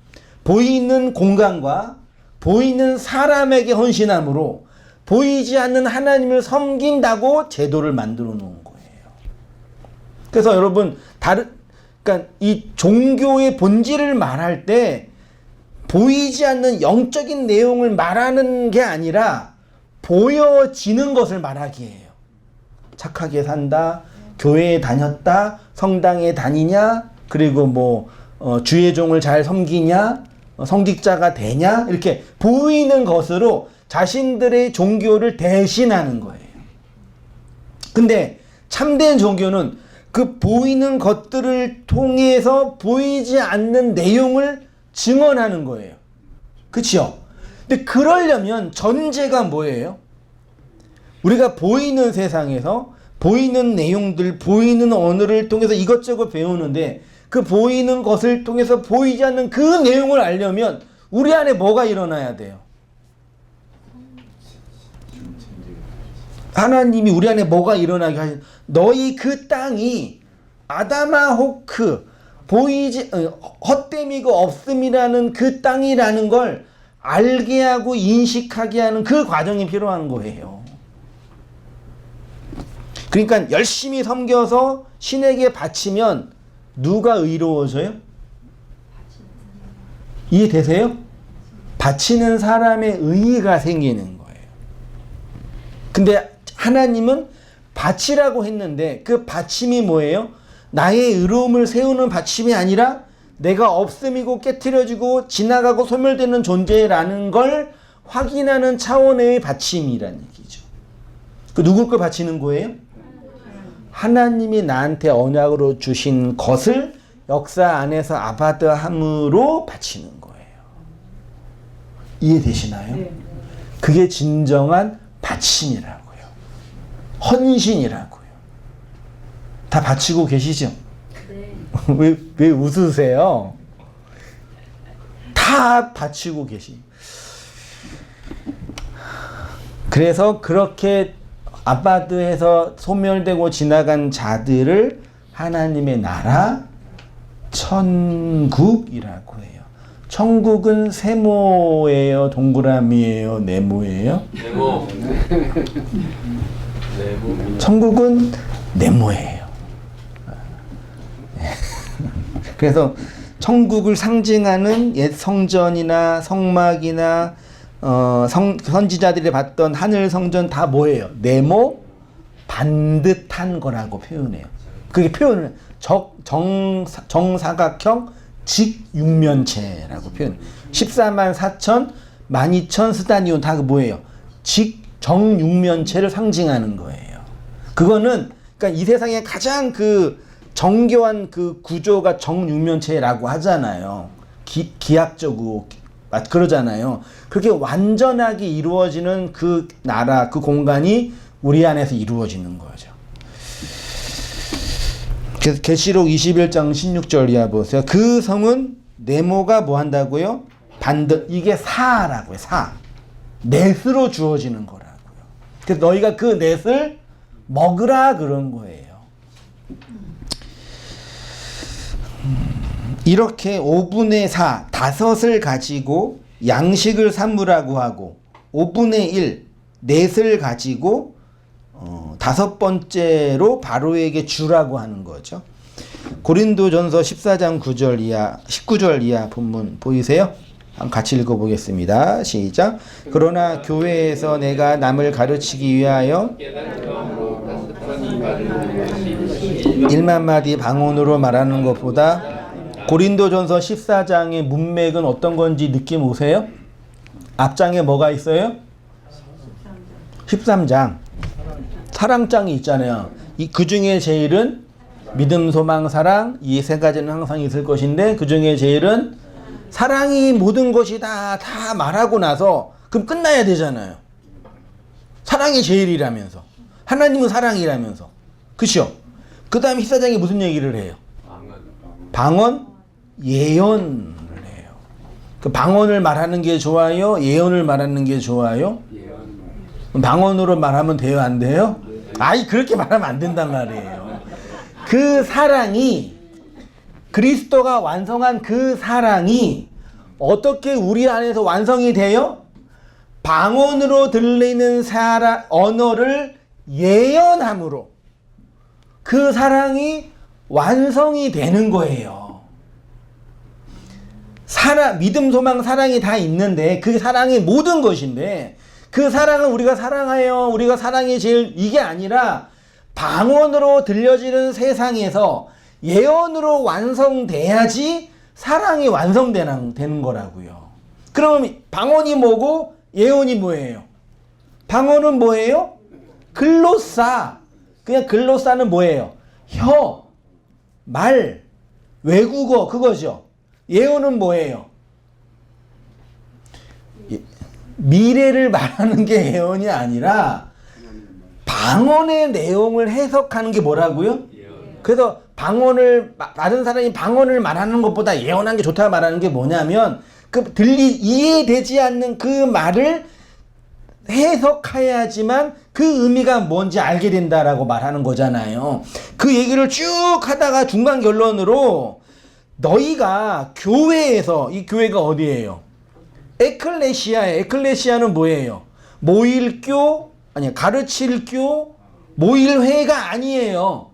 보이는 공간과 보이는 사람에게 헌신함으로 보이지 않는 하나님을 섬긴다고 제도를 만들어 놓은 거예요. 그래서 여러분 그러니까 이 종교의 본질을 말할 때 보이지 않는 영적인 내용을 말하는 게 아니라 보여지는 것을 말하기예요. 착하게 산다, 교회에 다녔다, 성당에 다니냐, 그리고 뭐 주의 종을 잘 섬기냐, 성직자가 되냐? 이렇게 보이는 것으로 자신들의 종교를 대신하는 거예요. 근데 참된 종교는 그 보이는 것들을 통해서 보이지 않는 내용을 증언하는 거예요. 그치요? 근데 그러려면 전제가 뭐예요? 우리가 보이는 세상에서 보이는 내용들, 보이는 언어를 통해서 이것저것 배우는데 그 보이는 것을 통해서 보이지 않는 그 내용을 알려면 우리 안에 뭐가 일어나야 돼요? 하나님이 우리 안에 뭐가 일어나게 하신 너희 그 땅이 아다마 호크 보이지 헛됨이고 없음이라는 그 땅이라는 걸 알게 하고 인식하게 하는 그 과정이 필요한 거예요. 그러니까 열심히 섬겨서 신에게 바치면 누가 의로워져요? 이해되세요? 바치는 사람의 의의가 생기는 거예요. 근데 하나님은 바치라고 했는데 그 바침이 뭐예요? 나의 의로움을 세우는 바침이 아니라 내가 없음이고 깨트려지고 지나가고 소멸되는 존재라는 걸 확인하는 차원의 바침이라는 얘기죠. 그 누굴 걸 바치는 거예요? 하나님이 나한테 언약으로 주신 것을 역사 안에서 아바드함으로 바치는 거예요. 이해되시나요? 네. 그게 진정한 바침이라고요. 헌신이라고요. 다 바치고 계시죠? 네. 왜 웃으세요? 다 바치고 계시. 그래서 그렇게 아바드에서 소멸되고 지나간 자들을 하나님의 나라 천국이라고 해요. 천국은 세모예요, 동그라미예요, 네모예요? 네모. 천국은 네모예요. 그래서 천국을 상징하는 옛 성전이나 성막이나 선지자들이 봤던 하늘 성전 다 뭐예요? 네모 반듯한 거라고 표현해요. 그게 표현을 정사각형 직육면체라고 표현해요. 14만 4천 12,000 스타디온 다 뭐예요? 정육면체를 상징하는 거예요. 그거는 그러니까 이 세상에 가장 그 정교한 그 구조가 정육면체라고 하잖아요. 기하학적으로 그러잖아요. 그렇게 완전하게 이루어지는 그 나라, 그 공간이 우리 안에서 이루어지는 거죠. 그래서 계시록 21장 16절 이하 보세요. 그 성은 네모가 뭐 한다고요? 반듯. 이게 사라고요. 사. 넷으로 주어지는 거라고요. 그래서 너희가 그 넷을 먹으라 그런 거예요. 이렇게 5분의 4, 5을 가지고 양식을 삼으라고 하고 5분의 1, 넷을 가지고 5번째로 바로에게 주라고 하는 거죠. 고린도전서 14장 9절 이하, 19절 이하 본문 보이세요? 같이 읽어보겠습니다. 시작. 그러나 교회에서 내가 남을 가르치기 위하여 1만 마디 방언으로 말하는 것보다 고린도전서 14장의 문맥은 어떤 건지 느낌 오세요? 앞장에 뭐가 있어요? 13장. 사랑장이 있잖아요. 그 중에 제일은 믿음, 소망, 사랑. 이 세 가지는 항상 있을 것인데 그 중에 제일은 사랑이 모든 것이다. 다 말하고 나서 그럼 끝나야 되잖아요. 사랑이 제일이라면서. 하나님은 사랑이라면서. 그렇죠? 그 다음에 14장에 무슨 얘기를 해요? 방언, 예언을 해요. 그 방언을 말하는 게 좋아요? 예언을 말하는 게 좋아요? 방언으로 말하면 돼요? 안 돼요? 아이, 그렇게 말하면 안 된단 말이에요. 그 사랑이, 그리스도가 완성한 그 사랑이 어떻게 우리 안에서 완성이 돼요? 방언으로 들리는 언어를 예언함으로 그 사랑이 완성이 되는 거예요. 믿음, 소망, 사랑이 다 있는데 그 사랑이 모든 것인데 그 사랑은 우리가 사랑해요. 우리가 사랑이 제일 이게 아니라 방언으로 들려지는 세상에서 예언으로 완성돼야지 사랑이 완성되는 거라고요. 그럼 방언이 뭐고 예언이 뭐예요? 방언은 뭐예요? 글로사. 그냥 글로사는 뭐예요? 혀, 말, 외국어 그거죠. 예언은 뭐예요? 미래를 말하는 게 예언이 아니라 방언의 내용을 해석하는 게 뭐라고요? 그래서 방언을 다른 사람이 방언을 말하는 것보다 예언하는 게 좋다 말하는 게 뭐냐면 그 이해되지 않는 그 말을 해석해야지만 그 의미가 뭔지 알게 된다라고 말하는 거잖아요. 그 얘기를 쭉 하다가 중간 결론으로 너희가 교회에서, 이 교회가 어디예요? 에클레시아예요. 에클레시아는 뭐예요? 모일교, 아니 가르칠 교, 모일회가 아니에요.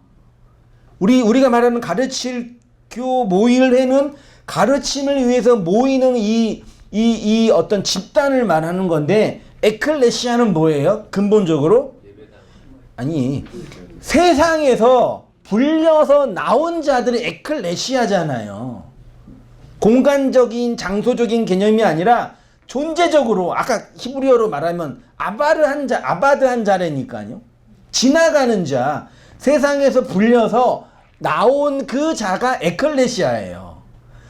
우리가 말하는 가르칠 교, 모일회는 가르침을 위해서 모이는 이 어떤 집단을 말하는 건데, 에클레시아는 뭐예요? 근본적으로? 아니, 세상에서 불려서 나온 자들이 에클레시아잖아요. 공간적인, 장소적인 개념이 아니라 존재적으로, 아까 히브리어로 말하면 아바드한 자라니까요. 지나가는 자, 세상에서 불려서 나온 그 자가 에클레시아예요.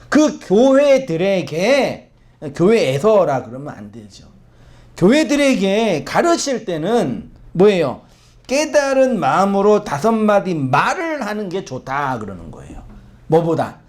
그 교회들에게, 교회에서라 그러면 안 되죠. 교회들에게 가르칠 때는 뭐예요? 깨달은 마음으로 5마디 말을 하는 게 좋다 그러는 거예요. 뭐보다?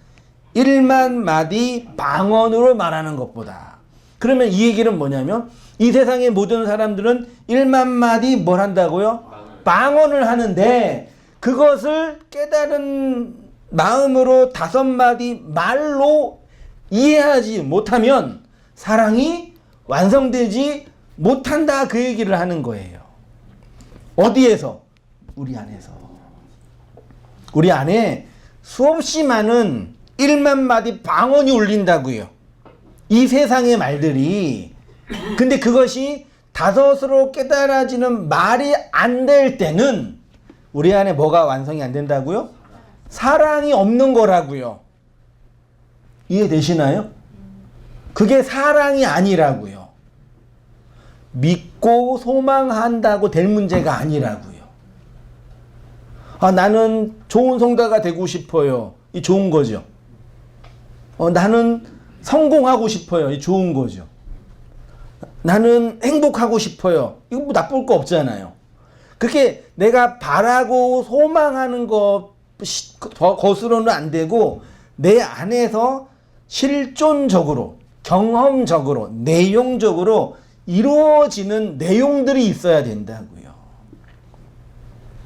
1만 마디 방언으로 말하는 것보다. 그러면 이 얘기는 뭐냐면 이 세상의 모든 사람들은 1만 마디 뭘 한다고요? 방언을 하는데 그것을 깨달은 마음으로 5마디 말로 이해하지 못하면 사랑이 완성되지 못한다 그 얘기를 하는 거예요. 어디에서? 우리 안에서. 우리 안에 수없이 많은 1만 마디 방언이 울린다고요. 이 세상의 말들이. 근데 그것이 5으로 깨달아지는 말이 안 될 때는 우리 안에 뭐가 완성이 안 된다고요? 사랑이 없는 거라고요. 이해되시나요? 그게 사랑이 아니라고요. 믿고 소망한다고 될 문제가 아니라고요. 아, 나는 좋은 성도가 되고 싶어요. 이 좋은 거죠. 나는 성공하고 싶어요. 이 좋은 거죠. 나는 행복하고 싶어요. 이거 뭐 나쁠 거 없잖아요. 그렇게 내가 바라고 소망하는 것으로는 안 되고 내 안에서 실존적으로, 경험적으로, 내용적으로 이루어지는 내용들이 있어야 된다고요.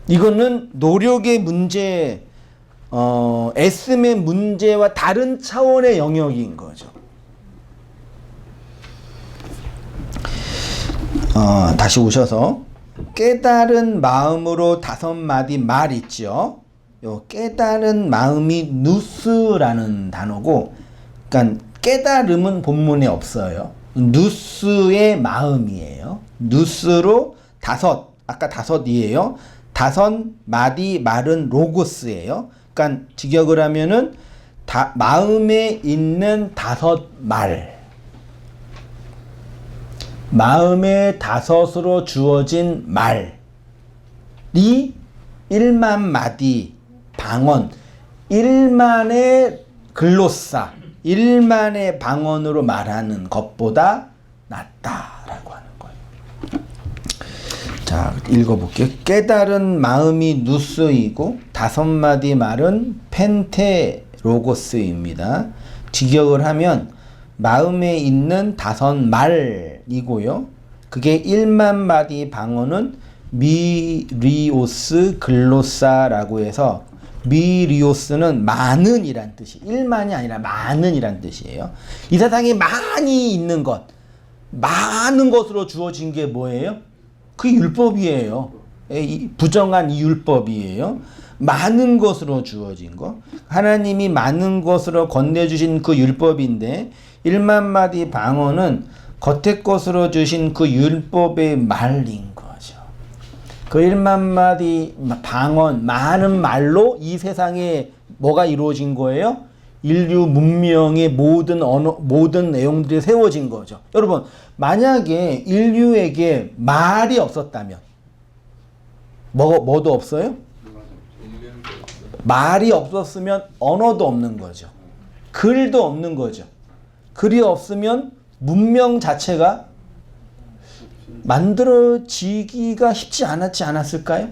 이거는 노력의 문제, 애씀의 문제와 다른 차원의 영역인 거죠. 다시 오셔서 깨달은 마음으로 5마디 말 있죠. 요 깨달은 마음이 누스라는 단어고, 그러니까 깨달음은 본문에 없어요. 누스의 마음이에요. 누스로 5, 아까 5이에요. 5마디 말은 로고스예요. 그러니까 직역을 하면은 마음에 있는 5말. 마음의 5으로 주어진 말이 1만 마디 방언, 1만의 글로사, 1만의 방언으로 말하는 것보다 낫다라고 하는 거예요. 자, 읽어볼게요. 깨달은 마음이 누스이고 5마디 말은 펜테로고스입니다. 직역을 하면 마음에 있는 5말이고요. 그게 1만 마디 방언은 미리오스 글로사라고 해서, 미리오스는 많은이란 뜻이, 1만이 아니라 많은이란 뜻이에요. 이 세상에 많이 있는 것, 많은 것으로 주어진 게 뭐예요? 그 율법이에요. 부정한 이 율법이에요. 많은 것으로 주어진 거. 하나님이 많은 것으로 건네주신 그 율법인데 1만 마디 방언은 겉의 것으로 주신 그 율법의 말인 거죠. 그 1만 마디 방언, 많은 말로 이 세상에 뭐가 이루어진 거예요? 인류 문명의 모든 언어, 모든 내용들이 세워진 거죠. 여러분, 만약에 인류에게 말이 없었다면, 뭐도 없어요? 말이 없었으면 언어도 없는 거죠. 글도 없는 거죠. 글이 없으면 문명 자체가 만들어지기가 쉽지 않았지 않았을까요?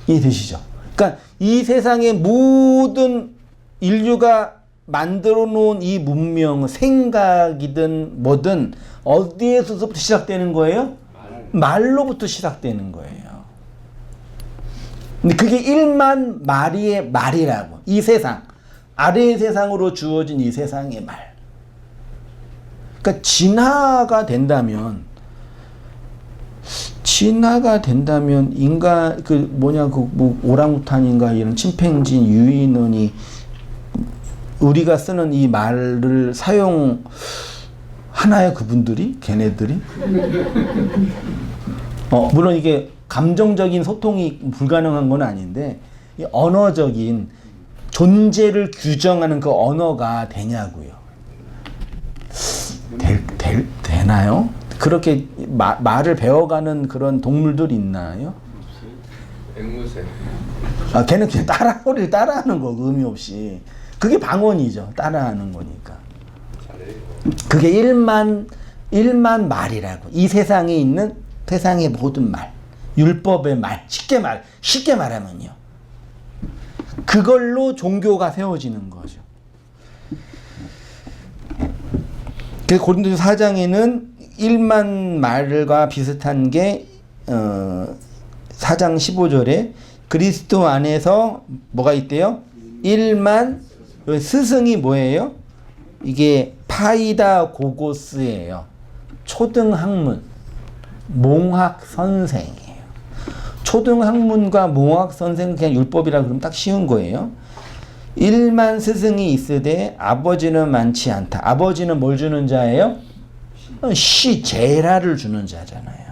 이해되시죠? 그러니까 이 세상의 모든 인류가 만들어 놓은 이 문명, 생각이든 뭐든 어디에서부터 시작되는 거예요? 말로부터 시작되는 거예요. 근데 그게 1만 마리의 말이라고. 이 세상, 아래의 세상으로 주어진 이 세상의 말. 그러니까 진화가 된다면 인간 뭐 오랑우탄인가 이런 침팬지 유인원이 우리가 쓰는 이 말을 사용하나요? 그분들이? 걔네들이? 물론 이게 감정적인 소통이 불가능한 건 아닌데 이 언어적인 존재를 규정하는 그 언어가 되냐고요. 되나요? 그렇게 말을 배워가는 그런 동물들 있나요? 앵무새. 걔는 그냥 소리를 따라하는 거, 의미 없이. 그게 방언이죠. 따라하는 거니까. 그게 1만 말이라고. 이 세상에 있는 세상의 모든 말. 율법의 말. 쉽게 말하면요. 그걸로 종교가 세워지는 거죠. 그래서 고린도서 4장에는 1만 말과 비슷한 게 4장 15절에 그리스도 안에서 뭐가 있대요? 1만 스승이 뭐예요? 이게 파이다 고고스예요. 초등학문, 몽학 선생이에요. 초등학문과 몽학 선생은 그냥 율법이라 그러면 딱 쉬운 거예요. 1만 스승이 있으되 아버지는 많지 않다. 아버지는 뭘 주는 자예요? 제라를 주는 자잖아요.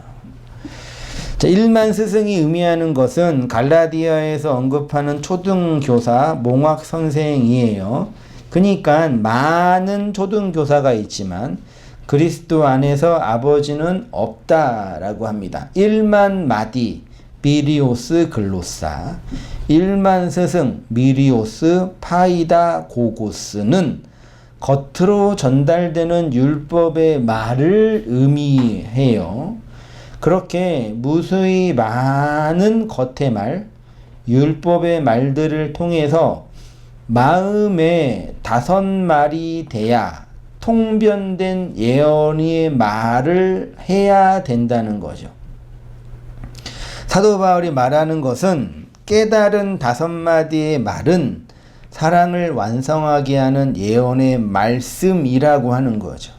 자, 1만 스승이 의미하는 것은 갈라디아에서 언급하는 초등교사, 몽학 선생이에요. 그러니까 많은 초등교사가 있지만 그리스도 안에서 아버지는 없다라고 합니다. 1만 마디, 비리오스 글로사, 1만 스승, 미리오스 파이다 고고스는 겉으로 전달되는 율법의 말을 의미해요. 그렇게 무수히 많은 겉의 말, 율법의 말들을 통해서 마음에 5마리 돼야 통변된 예언의 말을 해야 된다는 거죠. 사도 바울이 말하는 것은 깨달은 5마디의 말은 사랑을 완성하게 하는 예언의 말씀이라고 하는 거죠.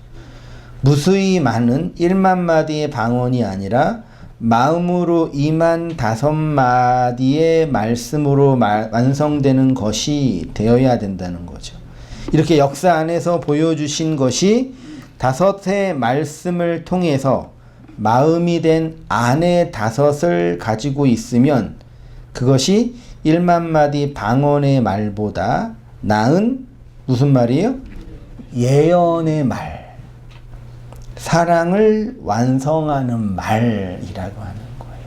무수히 많은 1만 마디의 방언이 아니라 마음으로 임한 5마디의 말씀으로 완성되는 것이 되어야 된다는 거죠. 이렇게 역사 안에서 보여주신 것이 5의 말씀을 통해서 마음이 된 안의 5을 가지고 있으면 그것이 1만 마디 방언의 말보다 나은 무슨 말이에요? 예언의 말. 사랑을 완성하는 말이라고 하는 거예요.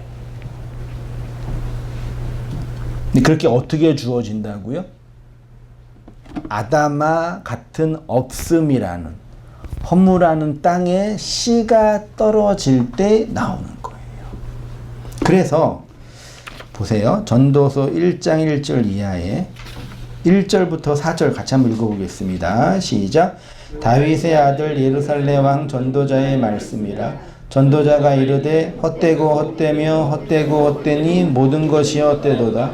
근데 그렇게 어떻게 주어진다고요? 아담아 같은 없음이라는 허무라는 땅에 씨가 떨어질 때 나오는 거예요. 그래서 보세요. 전도서 1장 1절 이하에 1절부터 4절 같이 한번 읽어보겠습니다. 시작. 다윗의 아들 예루살렘 왕 전도자의 말씀이라. 전도자가 이르되 헛되고 헛되며 헛되고 헛되니 모든 것이 헛되도다.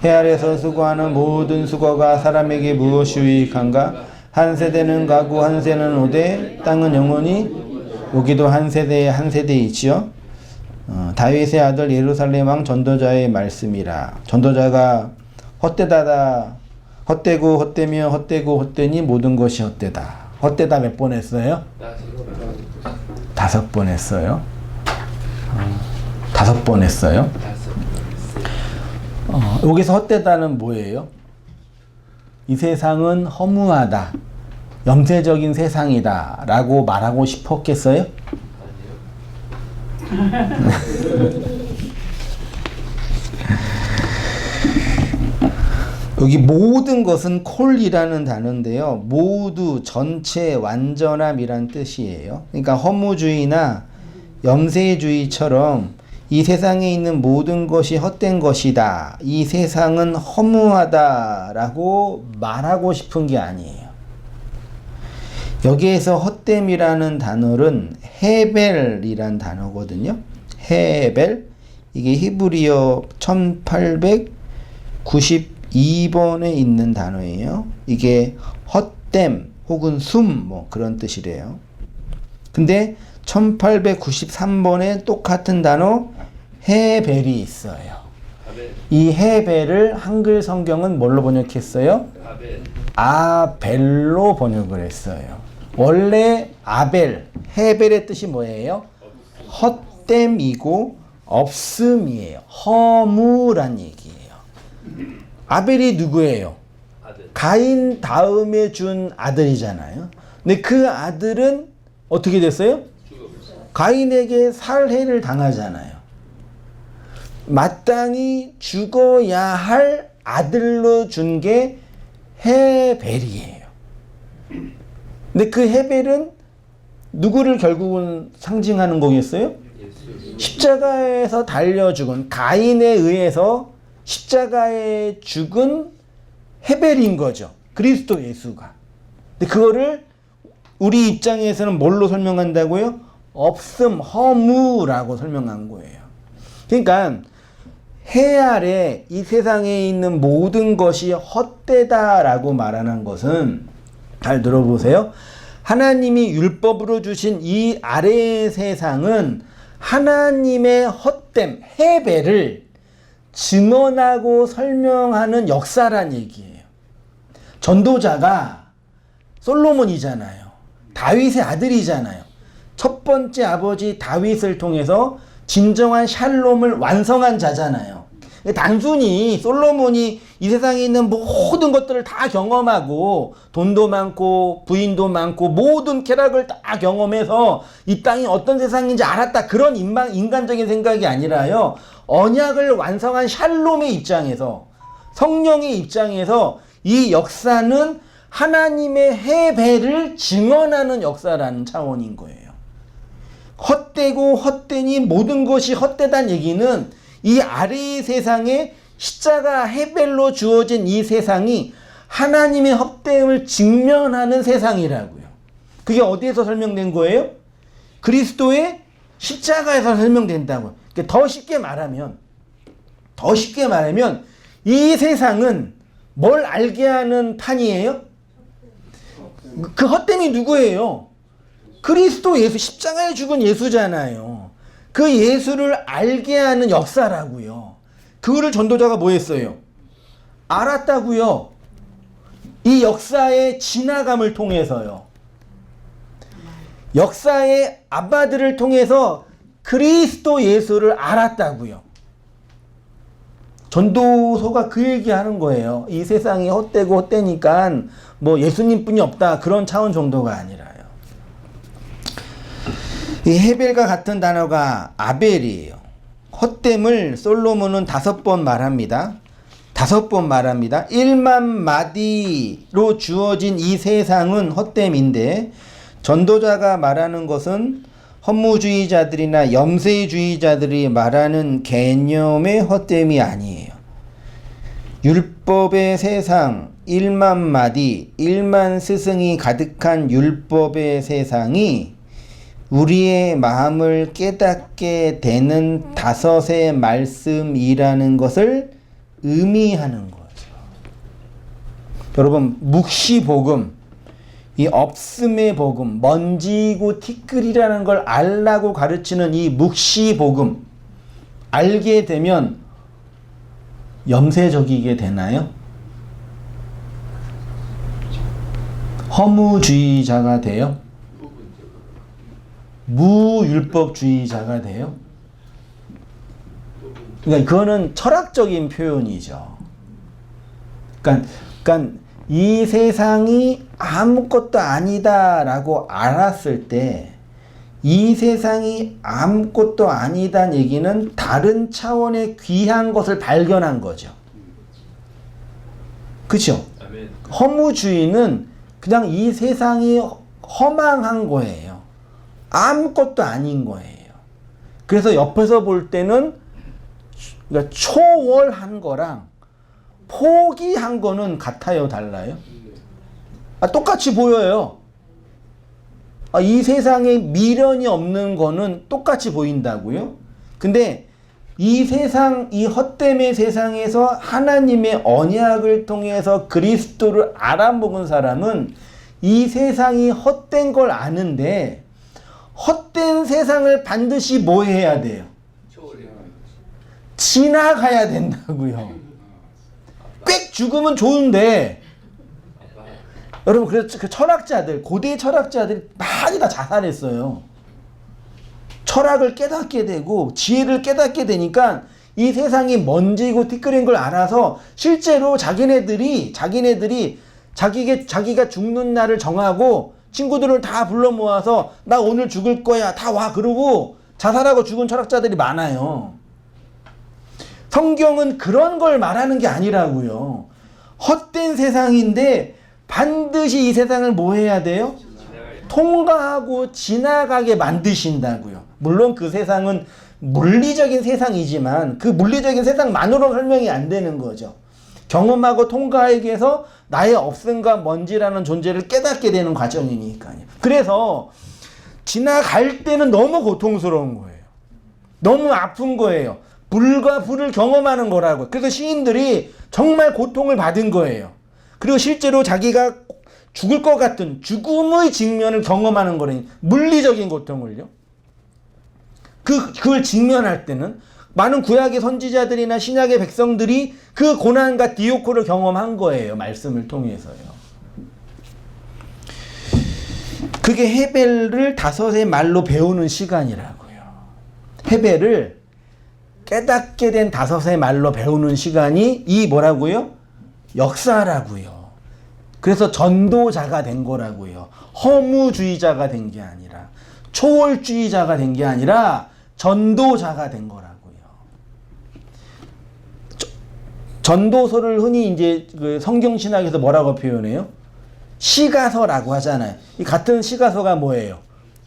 해 아래서 수고하는 모든 수고가 사람에게 무엇이 유익한가? 한 세대는 가고 한 세대는 오되 땅은 영원히 오기도 한 세대에 한 세대이지요. 다윗의 아들 예루살렘 왕 전도자의 말씀이라. 전도자가 헛되다다. 헛되고 헛되며 헛되고 헛되니 모든 것이 헛되다. 헛되다 몇 번 했어요? 5번 했어요. 5번 했어요. 여기서 헛되다는 뭐예요? 이 세상은 허무하다, 염세적인 세상이다 라고 말하고 싶었겠어요? 여기 모든 것은 콜이라는 단어인데요. 모두, 전체, 완전함이란 뜻이에요. 그러니까 허무주의나 염세주의처럼 이 세상에 있는 모든 것이 헛된 것이다, 이 세상은 허무하다라고 말하고 싶은 게 아니에요. 여기에서 헛됨이라는 단어는 헤벨이란 단어거든요. 헤벨. 이게 히브리어 1892번에 있는 단어예요. 이게 헛됨 혹은 숨 뭐 그런 뜻이래요. 근데 1893번에 똑같은 단어 헤벨이 있어요. 이 헤벨을 한글 성경은 뭘로 번역했어요? 아벨로 번역을 했어요. 원래 아벨, 헤벨의 뜻이 뭐예요? 헛됨이고 없음이에요. 허무란 얘기예요. 아벨이 누구예요? 가인 다음에 준 아들이잖아요. 근데 그 아들은 어떻게 됐어요? 가인에게 살해를 당하잖아요. 마땅히 죽어야 할 아들로 준 게 헤벨이에요. 근데 그 헤벨은 누구를 결국은 상징하는 거겠어요? 십자가에서 달려 죽은, 가인에 의해서 십자가에 죽은 헤벨인 거죠. 그리스도 예수가. 근데 그거를 우리 입장에서는 뭘로 설명한다고요? 없음, 허무라고 설명한 거예요. 그러니까 해 아래 이 세상에 있는 모든 것이 헛되다라고 말하는 것은, 잘 들어보세요. 하나님이 율법으로 주신 이 아래의 세상은 하나님의 헛됨, 헤벨을 증언하고 설명하는 역사란 얘기예요. 전도자가 솔로몬이잖아요. 다윗의 아들이잖아요. 첫 번째 아버지 다윗을 통해서 진정한 샬롬을 완성한 자잖아요. 단순히 솔로몬이 이 세상에 있는 모든 것들을 다 경험하고 돈도 많고 부인도 많고 모든 쾌락을 다 경험해서 이 땅이 어떤 세상인지 알았다, 그런 인간적인 생각이 아니라요, 언약을 완성한 샬롬의 입장에서, 성령의 입장에서 이 역사는 하나님의 헤벨을 증언하는 역사라는 차원인 거예요. 헛되고 헛되니 모든 것이 헛되다는 얘기는 이 아래의 세상에 십자가 헤벨로 주어진 이 세상이 하나님의 헛됨을 직면하는 세상이라고요. 그게 어디에서 설명된 거예요? 그리스도의 십자가에서 설명된다고요. 더 쉽게 말하면 이 세상은 뭘 알게 하는 판이에요? 그 헛됨이 누구예요? 그리스도 예수, 십자가에 죽은 예수잖아요. 그 예수를 알게 하는 역사라고요. 그거를 전도자가 뭐 했어요? 알았다고요. 이 역사의 지나감을 통해서요. 역사의 아바들을 통해서 그리스도 예수를 알았다고요. 전도서가 그 얘기하는 거예요. 이 세상이 헛되고 헛되니까 뭐 예수님뿐이 없다, 그런 차원 정도가 아니라요. 이 헤벨과 같은 단어가 아벨이에요. 헛됨을 솔로몬은 5번 말합니다. 5번 말합니다. 1만 마디로 주어진 이 세상은 헛됨인데, 전도자가 말하는 것은 허무주의자들이나 염세주의자들이 말하는 개념의 헛됨이 아니에요. 율법의 세상, 1만 마디, 1만 스승이 가득한 율법의 세상이 우리의 마음을 깨닫게 되는 5의 말씀이라는 것을 의미하는 거죠. 여러분, 묵시복음, 이 없음의 복음, 먼지고 티끌이라는 걸 알라고 가르치는 이 묵시복음, 알게 되면 염세적이게 되나요? 허무주의자가 돼요? 무율법주의자가 돼요? 그러니까 그거는 철학적인 표현이죠. 그러니까 이 세상이 아무것도 아니다라고 알았을 때 이 세상이 아무것도 아니다는 얘기는 다른 차원의 귀한 것을 발견한 거죠. 그렇죠? 아멘. 허무주의는 그냥 이 세상이 허망한 거예요. 아무것도 아닌 거예요. 그래서 옆에서 볼 때는 그러니까 초월한 거랑 포기한 거는 같아요, 달라요? 똑같이 보여요. 이 세상에 미련이 없는 거는 똑같이 보인다고요? 근데 이 세상, 이 헛됨의 세상에서 하나님의 언약을 통해서 그리스도를 알아먹은 사람은 이 세상이 헛된 걸 아는데 헛된 세상을 반드시 뭐 해야 돼요? 지나가야 된다고요. 꽥 죽으면 좋은데 여러분, 그래서 그 철학자들, 고대 철학자들이 많이 다 자살했어요. 철학을 깨닫게 되고 지혜를 깨닫게 되니까 이 세상이 먼지고 티끌인 걸 알아서 실제로 자기네들이 자기가 죽는 날을 정하고 친구들을 다 불러 모아서 나 오늘 죽을 거야, 다 와, 그러고 자살하고 죽은 철학자들이 많아요. 성경은 그런 걸 말하는 게 아니라고요. 헛된 세상인데 반드시 이 세상을 뭐 해야 돼요? 통과하고 지나가게 만드신다고요. 물론 그 세상은 물리적인 세상이지만 그 물리적인 세상만으로 설명이 안 되는 거죠. 경험하고 통과하기 위해서 나의 없음과 먼지라는 존재를 깨닫게 되는 과정이니까요. 그래서 지나갈 때는 너무 고통스러운 거예요. 너무 아픈 거예요. 불과 불을 경험하는 거라고. 그래서 시인들이 정말 고통을 받은 거예요. 그리고 실제로 자기가 죽을 것 같은 죽음의 직면을 경험하는 거라니, 물리적인 고통을요. 그걸 직면할 때는 많은 구약의 선지자들이나 신약의 백성들이 그 고난과 디오코를 경험한 거예요. 말씀을 통해서요. 그게 헤벨을 5의 말로 배우는 시간이라고요. 헤벨을 깨닫게 된 5의 말로 배우는 시간이 이 뭐라고요? 역사라고요. 그래서 전도자가 된 거라고요. 허무주의자가 된 게 아니라, 초월주의자가 된 게 아니라 전도자가 된 거라고요. 전도서를 흔히 이제 그 성경신학에서 뭐라고 표현해요? 시가서라고 하잖아요. 이 같은 시가서가 뭐예요?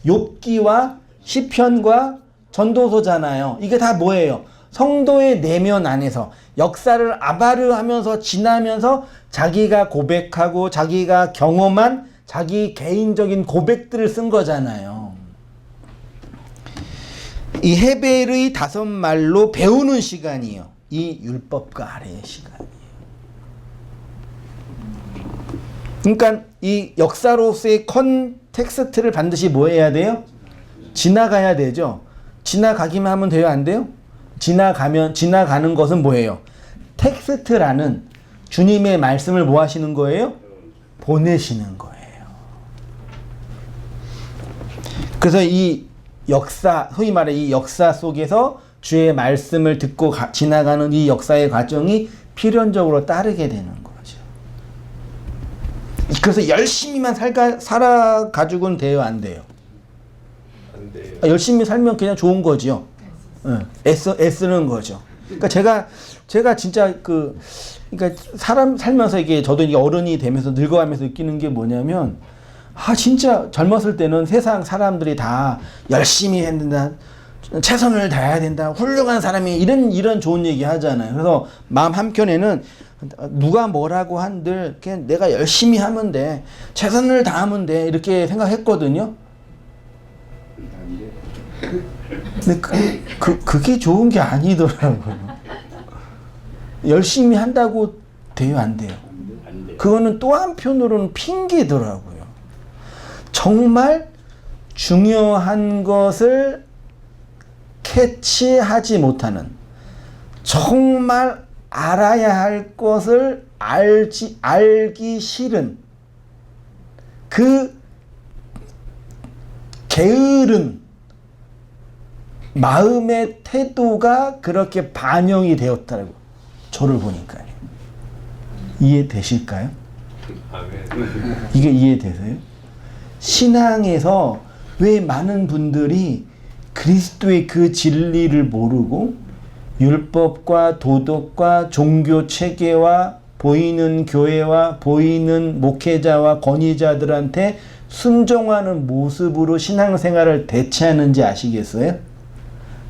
욥기와 시편과 전도서잖아요. 이게 다 뭐예요? 성도의 내면 안에서 역사를 아바르하면서 지나면서 자기가 고백하고 자기가 경험한 자기 개인적인 고백들을 쓴 거잖아요. 이 헤벨의 5말로 배우는 시간이에요. 이 율법과 아래의 시간이에요. 그러니까 이 역사로서의 컨텍스트를 반드시 뭐 해야 돼요? 지나가야 되죠. 지나가기만 하면 돼요? 안 돼요? 지나가는 것은 뭐예요? 텍스트라는 주님의 말씀을 뭐 하시는 거예요? 보내시는 거예요. 그래서 이 역사, 소위 말해 이 역사 속에서 주의 말씀을 듣고 지나가는 이 역사의 과정이 필연적으로 따르게 되는 거죠. 그래서 열심히만 살아가지고는 돼요? 안 돼요? 안 돼요. 열심히 살면 그냥 좋은 거죠. 애쓰는 거죠. 그러니까 제가 진짜 그러니까 사람 살면서 이게 저도 이게 어른이 되면서 늙어가면서 느끼는 게 뭐냐면, 진짜 젊었을 때는 세상 사람들이 다 열심히 해야 된다, 최선을 다해야 된다, 훌륭한 사람이 이런 좋은 얘기 하잖아요. 그래서 마음 한켠에는 누가 뭐라고 한들 그냥 내가 열심히 하면 돼, 최선을 다하면 돼, 이렇게 생각했거든요. 근데 그게 좋은 게 아니더라고요. 열심히 한다고 돼요? 안 돼요? 그거는 또 한편으로는 핑계더라고요. 정말 중요한 것을 캐치하지 못하는, 정말 알아야 할 것을 알기 싫은 그 게으른 마음의 태도가 그렇게 반영이 되었다고, 저를 보니까요. 이해되실까요? 이게 이해되세요? 신앙에서 왜 많은 분들이 그리스도의 그 진리를 모르고 율법과 도덕과 종교 체계와 보이는 교회와 보이는 목회자와 권위자들한테 순종하는 모습으로 신앙생활을 대체하는지 아시겠어요?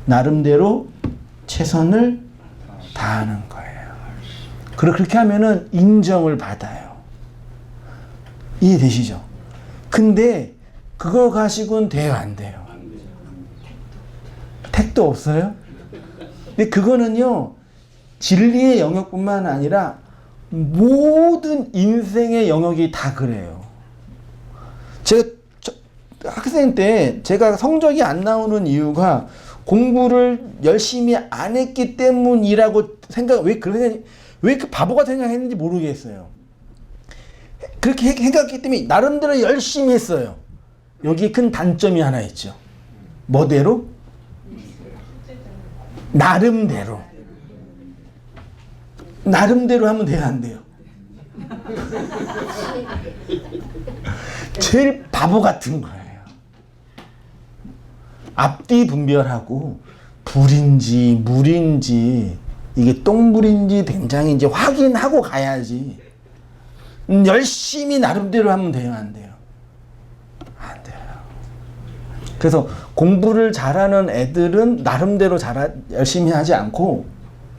나름대로 최선을 다하는 거예요. 그렇게 하면은 인정을 받아요. 이해되시죠? 근데 그거 가지고는 돼요, 안 돼요? 택도 없어요? 근데 그거는요, 진리의 영역뿐만 아니라 모든 인생의 영역이 다 그래요. 제가 학생 때 제가 성적이 안 나오는 이유가 공부를 열심히 안 했기 때문이라고 왜 그 바보가 생각했는지 모르겠어요. 그렇게 생각했기 때문에 나름대로 열심히 했어요. 여기에 큰 단점이 하나 있죠. 뭐대로? 나름대로. 나름대로 하면 돼요, 안 돼요? 제일 바보 같은 거예요. 앞뒤 분별하고 불인지 물인지 이게 똥물인지 된장인지 확인하고 가야지. 열심히 나름대로 하면 돼요, 안 돼요? 안 돼요. 그래서 공부를 잘하는 애들은 나름대로 열심히 하지 않고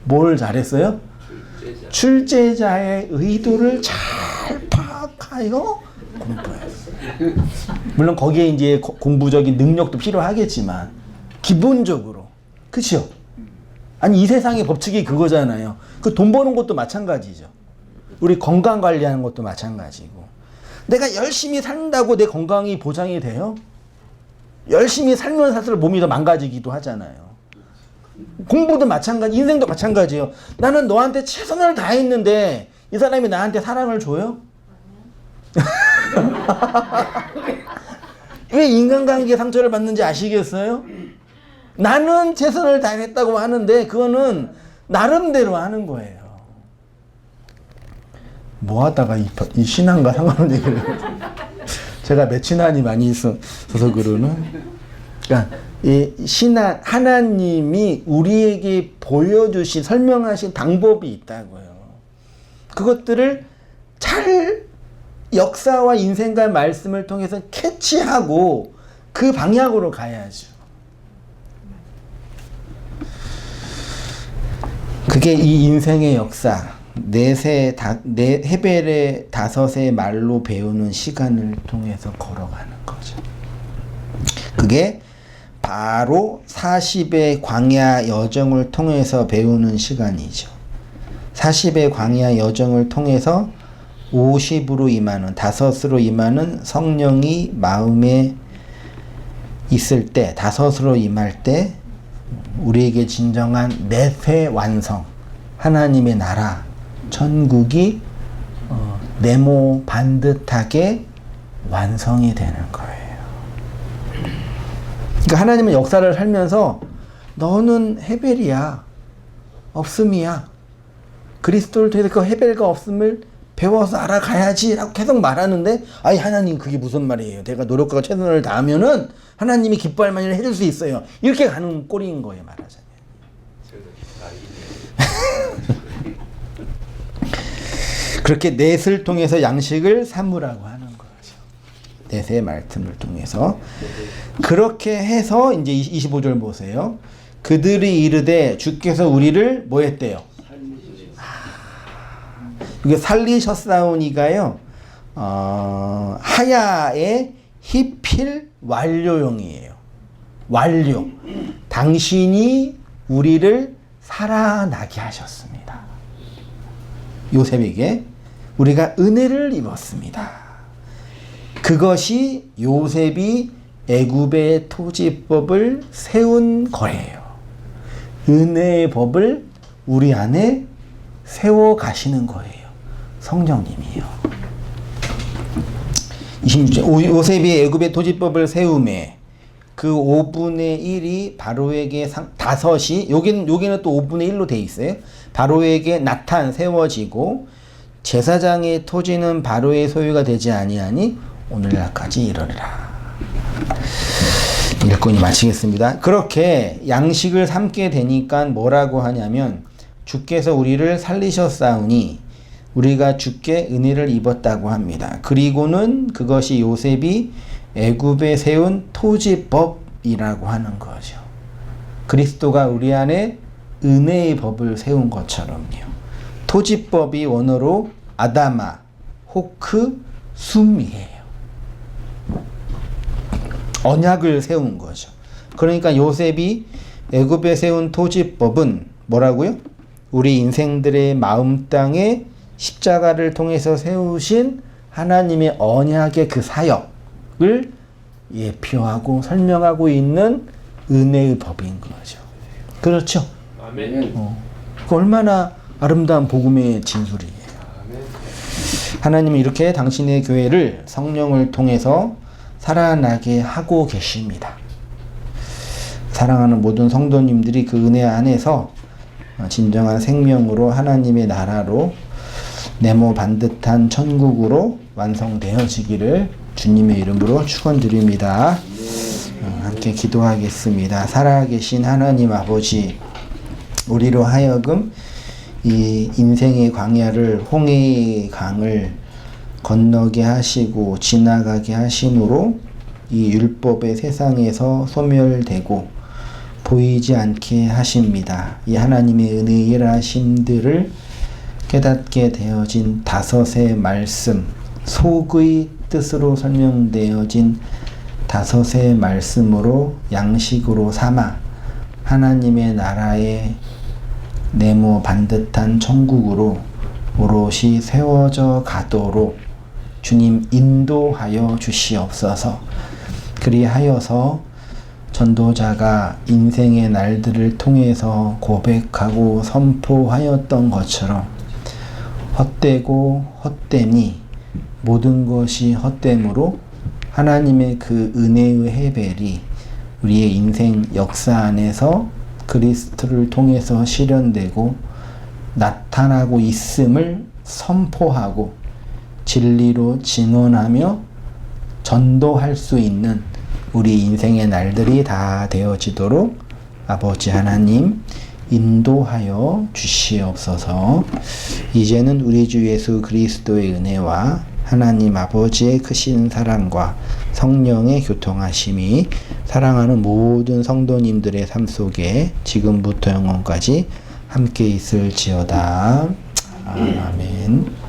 뭘 잘했어요? 출제자의 의도를 잘 파악하여 공부했어요. 물론 거기에 이제 공부적인 능력도 필요하겠지만 기본적으로. 그렇죠? 아니 이 세상의 법칙이 그거잖아요. 그 돈 버는 것도 마찬가지죠. 우리 건강 관리하는 것도 마찬가지고. 내가 열심히 산다고 내 건강이 보장이 돼요? 열심히 살면 살수록 몸이 더 망가지기도 하잖아요. 공부도 마찬가지, 인생도 마찬가지예요. 나는 너한테 최선을 다했는데 이 사람이 나한테 사랑을 줘요? 왜 인간관계에 상처를 받는지 아시겠어요? 나는 최선을 다했다고 하는데 그거는 나름대로 하는 거예요. 뭐 하다가 이 신앙과 상관없는 얘기를 제가 매친한이 많이 있어서 그러는. 그러니까 이 신앙, 하나님이 우리에게 보여주신 설명하신 방법이 있다고요. 그것들을 잘 역사와 인생과 말씀을 통해서 캐치하고 그 방향으로 가야죠. 그게 이 인생의 역사, 헤벨의 5의 말로 배우는 시간을 통해서 걸어가는 거죠. 그게 바로 40의 광야 여정을 통해서 배우는 시간이죠. 40의 광야 여정을 통해서 50으로 임하는, 5으로 임하는 성령이 마음에 있을 때, 5으로 임할 때 우리에게 진정한 넷의 완성, 하나님의 나라, 천국이 네모 반듯하게 완성이 되는 거예요. 그러니까 하나님은 역사를 살면서 너는 헤벨이야, 없음이야, 그리스도를 통해서 그 헤벨과 없음을 배워서 알아가야지 라고 계속 말하는데, 아니 하나님 그게 무슨 말이에요? 내가 노력하고 최선을 다하면은 하나님이 기뻐할 만한 일을 해줄 수 있어요. 이렇게 가는 꼴인 거예요, 말하자면. 그렇게 넷을 통해서 양식을 삼으라고 하는 거죠. 넷의 말씀을 통해서. 그렇게 해서 이제 25절 보세요. 그들이 이르되 주께서 우리를 뭐 했대요? 이게 살리셨사오니가요, 하야의 히필 완료용이에요. 완료. 당신이 우리를 살아나게 하셨습니다. 요셉에게 우리가 은혜를 입었습니다. 그것이 요셉이 애굽의 토지법을 세운 거예요. 은혜의 법을 우리 안에 세워 가시는 거예요. 성령님이요. 26절. 요셉이 애굽의 토지법을 세우매 그 5분의 1이 바로에게 5이 여기는 또 5분의 1로 돼 있어요. 바로에게 세워지고 제사장의 토지는 바로의 소유가 되지 아니하니 오늘날까지 이르리라. 일꾼이 마치겠습니다. 그렇게 양식을 삼게 되니까 뭐라고 하냐면 주께서 우리를 살리셨사오니 우리가 주께 은혜를 입었다고 합니다. 그리고는 그것이 요셉이 애굽에 세운 토지법이라고 하는 거죠. 그리스도가 우리 안에 은혜의 법을 세운 것처럼요. 토지법이 원어로 아다마, 호크, 숨이에요. 언약을 세운 거죠. 그러니까 요셉이 애굽에 세운 토지법은 뭐라고요? 우리 인생들의 마음 땅에 십자가를 통해서 세우신 하나님의 언약의 그 사역을 예표하고 설명하고 있는 은혜의 법인 거죠. 그렇죠? 아멘. 그 얼마나 아름다운 복음의 진술이에요. 하나님은 이렇게 당신의 교회를 성령을 통해서 살아나게 하고 계십니다. 사랑하는 모든 성도님들이 그 은혜 안에서 진정한 생명으로 하나님의 나라로 네모 반듯한 천국으로 완성되어지기를 주님의 이름으로 축원드립니다. 함께 기도하겠습니다. 살아계신 하나님 아버지, 우리로 하여금 이 인생의 광야를 홍해의 강을 건너게 하시고 지나가게 하심으로 이 율법의 세상에서 소멸되고 보이지 않게 하십니다. 이 하나님의 은혜의 일하심들을 깨닫게 되어진 다섯의 말씀, 속의 뜻으로 설명되어진 다섯의 말씀으로 양식으로 삼아 하나님의 나라의 네모 반듯한 천국으로 오롯이 세워져 가도록 주님 인도하여 주시옵소서. 그리하여서 전도자가 인생의 날들을 통해서 고백하고 선포하였던 것처럼 헛되고 헛됨이 모든 것이 헛됨으로 하나님의 그 은혜의 해벨이 우리의 인생 역사 안에서 그리스도를 통해서 실현되고 나타나고 있음을 선포하고 진리로 증언하며 전도할 수 있는 우리 인생의 날들이 다 되어지도록 아버지 하나님 인도하여 주시옵소서. 이제는 우리 주 예수 그리스도의 은혜와 하나님 아버지의 크신 사랑과 성령의 교통하심이 사랑하는 모든 성도님들의 삶 속에 지금부터 영원까지 함께 있을지어다. 아멘.